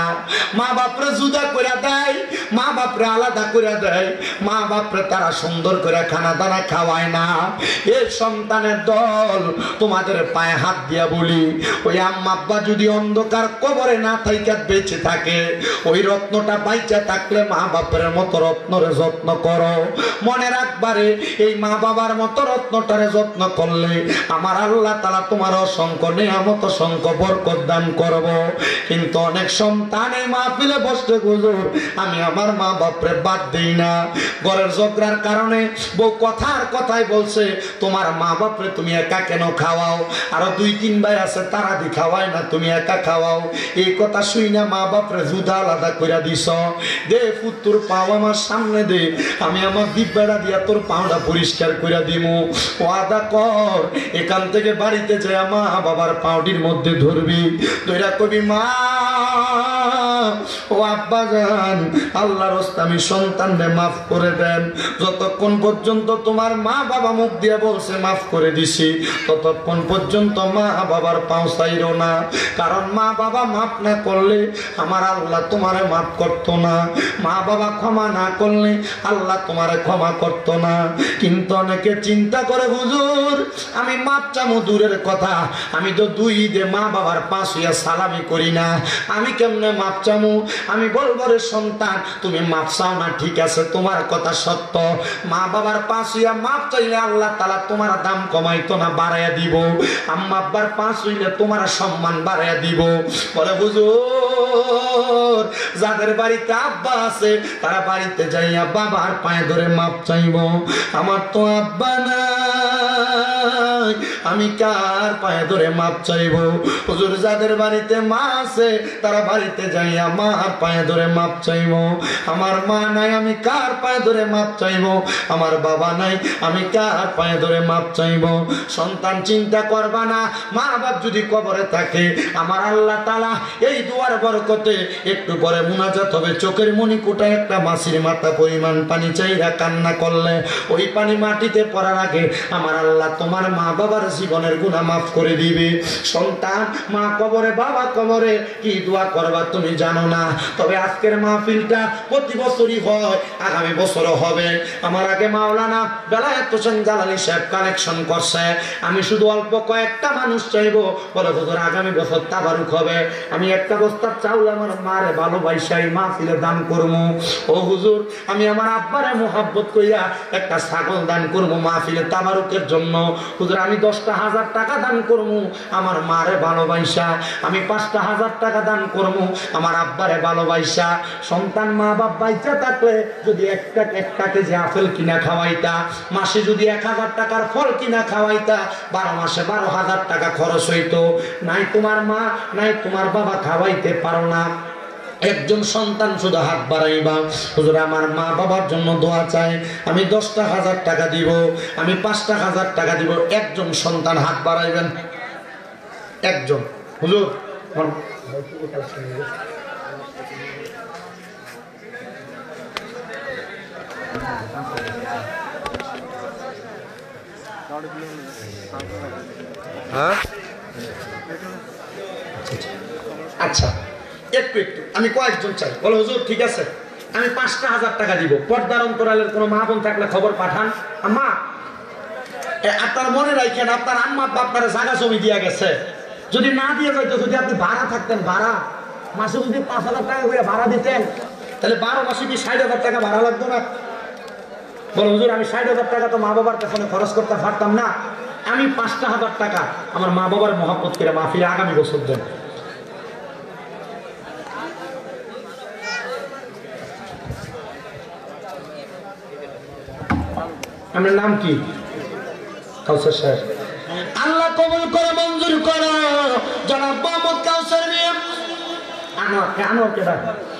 মা বাপরে জুদা করে দেয়, মা বাপরে আলাদা করে দেয়, মা বাপরে তারা সুন্দর করে খানা দানা খাওয়ায় না। এই সন্তানের দল তোমাদের পায়ে হাত দিয়া বলি, ওই আম্মা আব্বা যদি অন্ধকার কবরে না থাইকা বেঁচে থাকে, ওই রত্নটা বাইচা থাকলে মা বাপের মতো রত্নরে যত্ন করো। মনে রাখবারে এই মা বাবার মতো রত্নটারে যত্ন করলে আমার আল্লাহ তাআলা তোমার অসংখ্য নিয়ামত অসংখ্য বরকত দান করব। কিন্তু অনেক সন্তান এই মাহফিলে বসতে হুজুর আমি আমার মা বাপরে বাদ দেই না, ঘরের ঝগড়ার কারণে বউ কথার কথাই বলছে তোমার মা বাপরে তুমি একা কেন খাওয়াও, আরো 2-3 ভাই আছে তারা দি খাওয়ায় না, তুমি একা খাওয়াও। এই কথা শুই না মা বাপরে জুদা আলাদা করে দিছ। দে পুত্র পাও আমার সামনে দে, আমি আমার দিব্যাটা দিয়া তোর পাওটা পরিষ্কার করে দিমু। ওয়াদা কর এখান থেকে বাড়িতে যায় মা বাবার পাউডির মধ্যে ধরবি, তোরা কবি মা ও আব্বা জান আল্লাহর রাস্তায় আমি সন্তানদের মাফ করে দেন। যতক্ষণ পর্যন্ত তোমার মা বাবা মুখ দিয়ে বলছে মাফ করে দিছি, ততক্ষণ পর্যন্ত মা বাবার পাও চাইরো না, কারণ মা বাবা মাফ না করলে আমার আল্লাহ তোমারে মাফ করতো না, মা বাবা ক্ষমা না করলে আল্লাহ তোমারে ক্ষমা করতো না। কিন্তু অনেকে চিন্তা করে হুজুর আমি মাপ চামু দূরের কথা, আমি তো 2 ঈদে মা বাবার পাশ হইয়া সালামি করি না, আমি কেমনে মাপ চামু? আমি বলবো রে সন্তান তুমি মাপ চাও না ঠিক আছে, তোমার কথা সত্য, মা বাবার পাশ হইয়া মাপ চাইলে আল্লাহ তাআলা তোমার দাম কমাইতো না, বাড়াইয়া দিব। আম্মা আব্বার পাশ হইলে তোমার সম্মান বাড়াইয়া দিব। বলে হুজুর যাদের বাড়িতে আব্বা আছে তারা বাড়িতে যাইয়া বাবার পায়ে ধরে মাপ চাইব, আমার তো আব্বা নাই, আমি কার পায়ে ধরে মাপ চাইব? হুজুর যাদের বাড়িতে মা আছে তারা বাড়িতে যাইয়া মার পায়ে ধরে মাপ চাইব, আমার মা নাই আমি কার পায়ে ধরে মাপ চাইব? আমার বাবা নাই আমি কার পায়ে ধরে মাপ চাইব? সন্তান চিন্তা করবা না, মা বাপ যদি কবরে থাকে আমার আল্লাহ তাআলা এই দুয়ার বরকতে একটু পরে মুনাজাত হবে, চোখের মণিকোটায় একটা মাছের মাথা পরিমাণ পানি চাইরা কান্না করলে ওই পানি মাটিতে পড়ার আগে আমার আল্লাহ তোমার মা বাবার জীবনের গুনাহ মাফ করে দিবে। সন্তান মা কবরে বাবা কবরে কি দোয়া করবা তুমি জানো না, তবে আজকের মাহফিলটা প্রতি বছরই হয়, আগামী বছরও হবে। আমার আগে মাওলানা বেলায়েত হোসেন জালালী সাহেব কালেকশন করছে, আমি শুধু অল্প কয়েকটা মানুষ চাইবো, বলে হুজুর আগামী বছর তাবারুক হবে, আমি একটা বস্তা চাউল আমার মারে ভালোবাসাই মাহফিলে দান করবো। ও হুজুর আমি আমার আব্বারে মোহাব্বত কইয়া একটা ছাগল দান করবো মাহফিলে তাবারুকের জন্য। হুজুর আমি 10,000 টাকা দান করবো আমার মারে ভালোবাসা, আমি 5,000 টাকা দান করবো আমার আব্বারে ভালোবাসা। সন্তান মা বাপ বাইচা থাকলে যদি একটা কেজি আপেল কিনা খাওয়াইতা, মাসে যদি 1,000 টাকার ফল কিনা খাওয়াইতা, 12 মাসে 12,000 টাকা খরচ হইতো। নাই তোমার মা নাই তোমার বাবা খাওয়াইতে পারো না, একজন সন্তান শুধু হাত বাড়াইবা, হুজুর আমার মা বাবার জন্য দোয়া চাই, আমি 10,000 টাকা দিব, আমি 5,000 টাকা দিব। একজন সন্তান হাত বাড়াইবেন, একজন। হুজুর আচ্ছা একটু একটু আমি কয়েকজন চাই, বলো হুজুর ঠিক আছে আমি 5,000 টাকা দিব। পর্দার অন্তরালের কোনো মা বোন থাকলে খবর পাঠান। আম্মা আপনার মনে রাখেন আপনার আম্মা আব্বা আপনার জায়গা জমি দিয়ে গেছে, যদি না দিয়ে যাইতো, যদি আপনি ভাড়া থাকতেন, ভাড়া মাসে যদি 5,000 টাকা করে ভাড়া দিতেন, তাহলে 12 মাসে কি 60,000 টাকা ভাড়া লাগতো না? বলো হুজুর আমি 60,000 টাকা তো মা বাবার পেছনে খরচ করতে পারতাম না, আমি 5,000 টাকা আমার মা বাবার মহব্বত করে মাহফিলে আগামী বছর দেন। আমার নাম কি? কাউসার সাহেব। আল্লাহ কবুল করে মঞ্জুর করো জনাব মোহাম্মদ কাউসার মিয়া। আনোয়ার কেডা?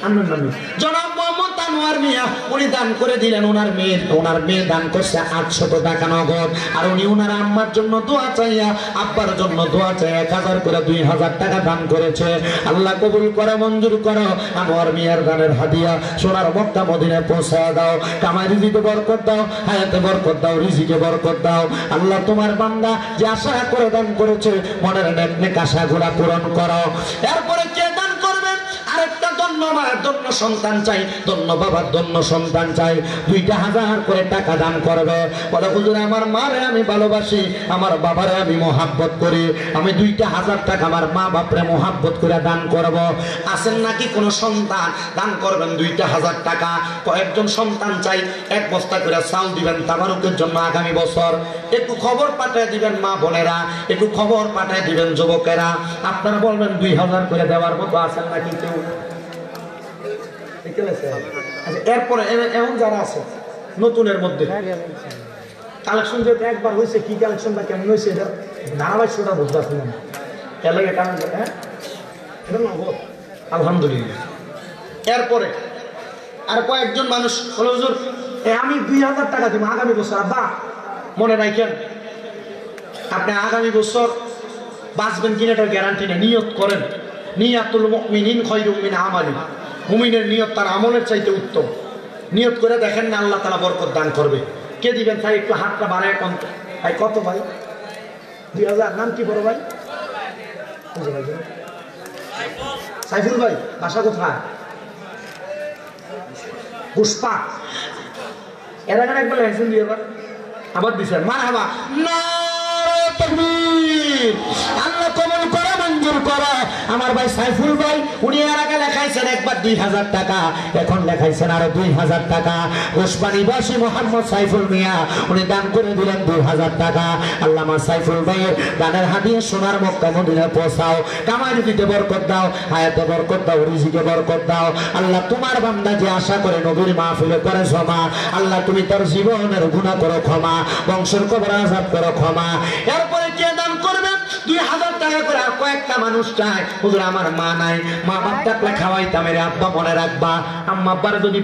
আনোয়ার নামী জনাব মোহাম্মদ আনোয়ার মিয়া, উনি দান করে দিলেন, ওনার মেয়ে দান করছে 800 টাকা নগদ। আর উনি ওনার আম্মার জন্য দোয়া চাইয়া, আব্বার জন্য দোয়া চাইয়া 1000 করে 2000 টাকা দান করেছে। আল্লাহ কবুল করে মঞ্জুর করো আনোয়ার মিয়ার দানের হাদিয়া সোনার মক্কা মদিনায় পৌঁছায় দাও। কামাই রিজিকে বরকত দাও, হায়াতে বরকত দাও, রিজিকে বরকত দাও। আল্লাহ তোমার বান্দা যে আশা করে দান করেছে মনের নেক আশাগুলা পূরণ করো। এরপরে কে দান করবেন? আরেকটা ধন্যবাদ, ধন্য সন্তান চাই, ধন্য বাবার ধন্য সন্তান চাই। 2,000 করে টাকা দান করবে, বলে হুজুর আমার মারে আমি ভালোবাসি, আমার বাবারে আমি মোহাব্বত করি, আমি 2,000 টাকা আমার মা বাপরে মোহাব্বত করে দান করব। আছেন নাকি কোন সন্তান দান করবেন 2,000 টাকা? কয়েকজন সন্তান চাই, 1 বস্তা করে চাল দিবেন তাবারুকের জন্য আগামী বছর। একটু খবর পাঠিয়ে দিবেন মা বোনেরা, একটু খবর পাঠিয়ে দিবেন যুবকেরা। আপনারা বলবেন 2,000 করে দেওয়ার মতো আছেন নাকি কেউ? এরপরে এমন যারা আছে নতুনের মধ্যে কালেকশন যেহেতু একবার হয়েছে, কি কালেকশন বা কেমন হয়েছে এটা ধারাবাহিকটা বুঝতে পারছি না। হ্যাঁ আলহামদুলিল্লাহ। এরপরে আর কয়েকজন মানুষ বলে হুজুর আমি 2,000 টাকা দিব আগামী বছর। আব্বা মনে রাখেন আপনি আগামী বছর বাঁচবেন কিনা এটার গ্যারান্টি নেই, নিয়ত করেন। নিয়াতুল মুমিনিন খায়রুম মিন আমালি, মুমিনের নিয়ত তার আমলের চাইতে উত্তম। নিয়ত করে দেখেন না আল্লাহ তাআলা বরকত দান করবে। কে দিবেন তাই একটু হাতটা বাড়ায় কম। ভাই কত ভাই? 2,000। নাম কি বড় ভাই? সাইফুল ভাই। বাসা কোথায়? পুষ্পা। এর আগে একবার লাইসেন্স দিয়ে আবার দিচ্ছেন মারহাবা। নারে তাকবীর। আল্লাহ কবুল করে মঞ্জুর করে। আমার ভাই সাইফুল ভাই উনি এর আগে লেখাইছেন একবার 2,000 টাকা, এখন লেখাইছেন আরো 2,000 টাকা। ওসমানীবাসী মোহাম্মদ সাইফুল মিয়া উনি দান করে দিলেন 2,000 টাকা। আল্লামা সাইফুল ভাইয়ের দানের হাদিয়া সোনার মক্কা মদিনায় পৌঁছাও। কামাই দিতে বরকত দাও, হায়াতে বরকত দাও, রিজিকে বরকত দাও। আল্লাহ তোমার বান্দা যে আশা করে নবীর মাহফিলে করে জমা, আল্লাহ তুমি তার জীবনের গুনাহ করো ক্ষমা, বংশের কবর আযাব করো ক্ষমা। এরপরে কে দান করবে? 2,000 টাকা করে। আর কয়েকটা মানুষ চায় হুজুর আমার মা নাই, মা বাপ থাকলে খাওয়াইতাম, আব্বা মনে রাখবা, আম্মা আব্বার যদি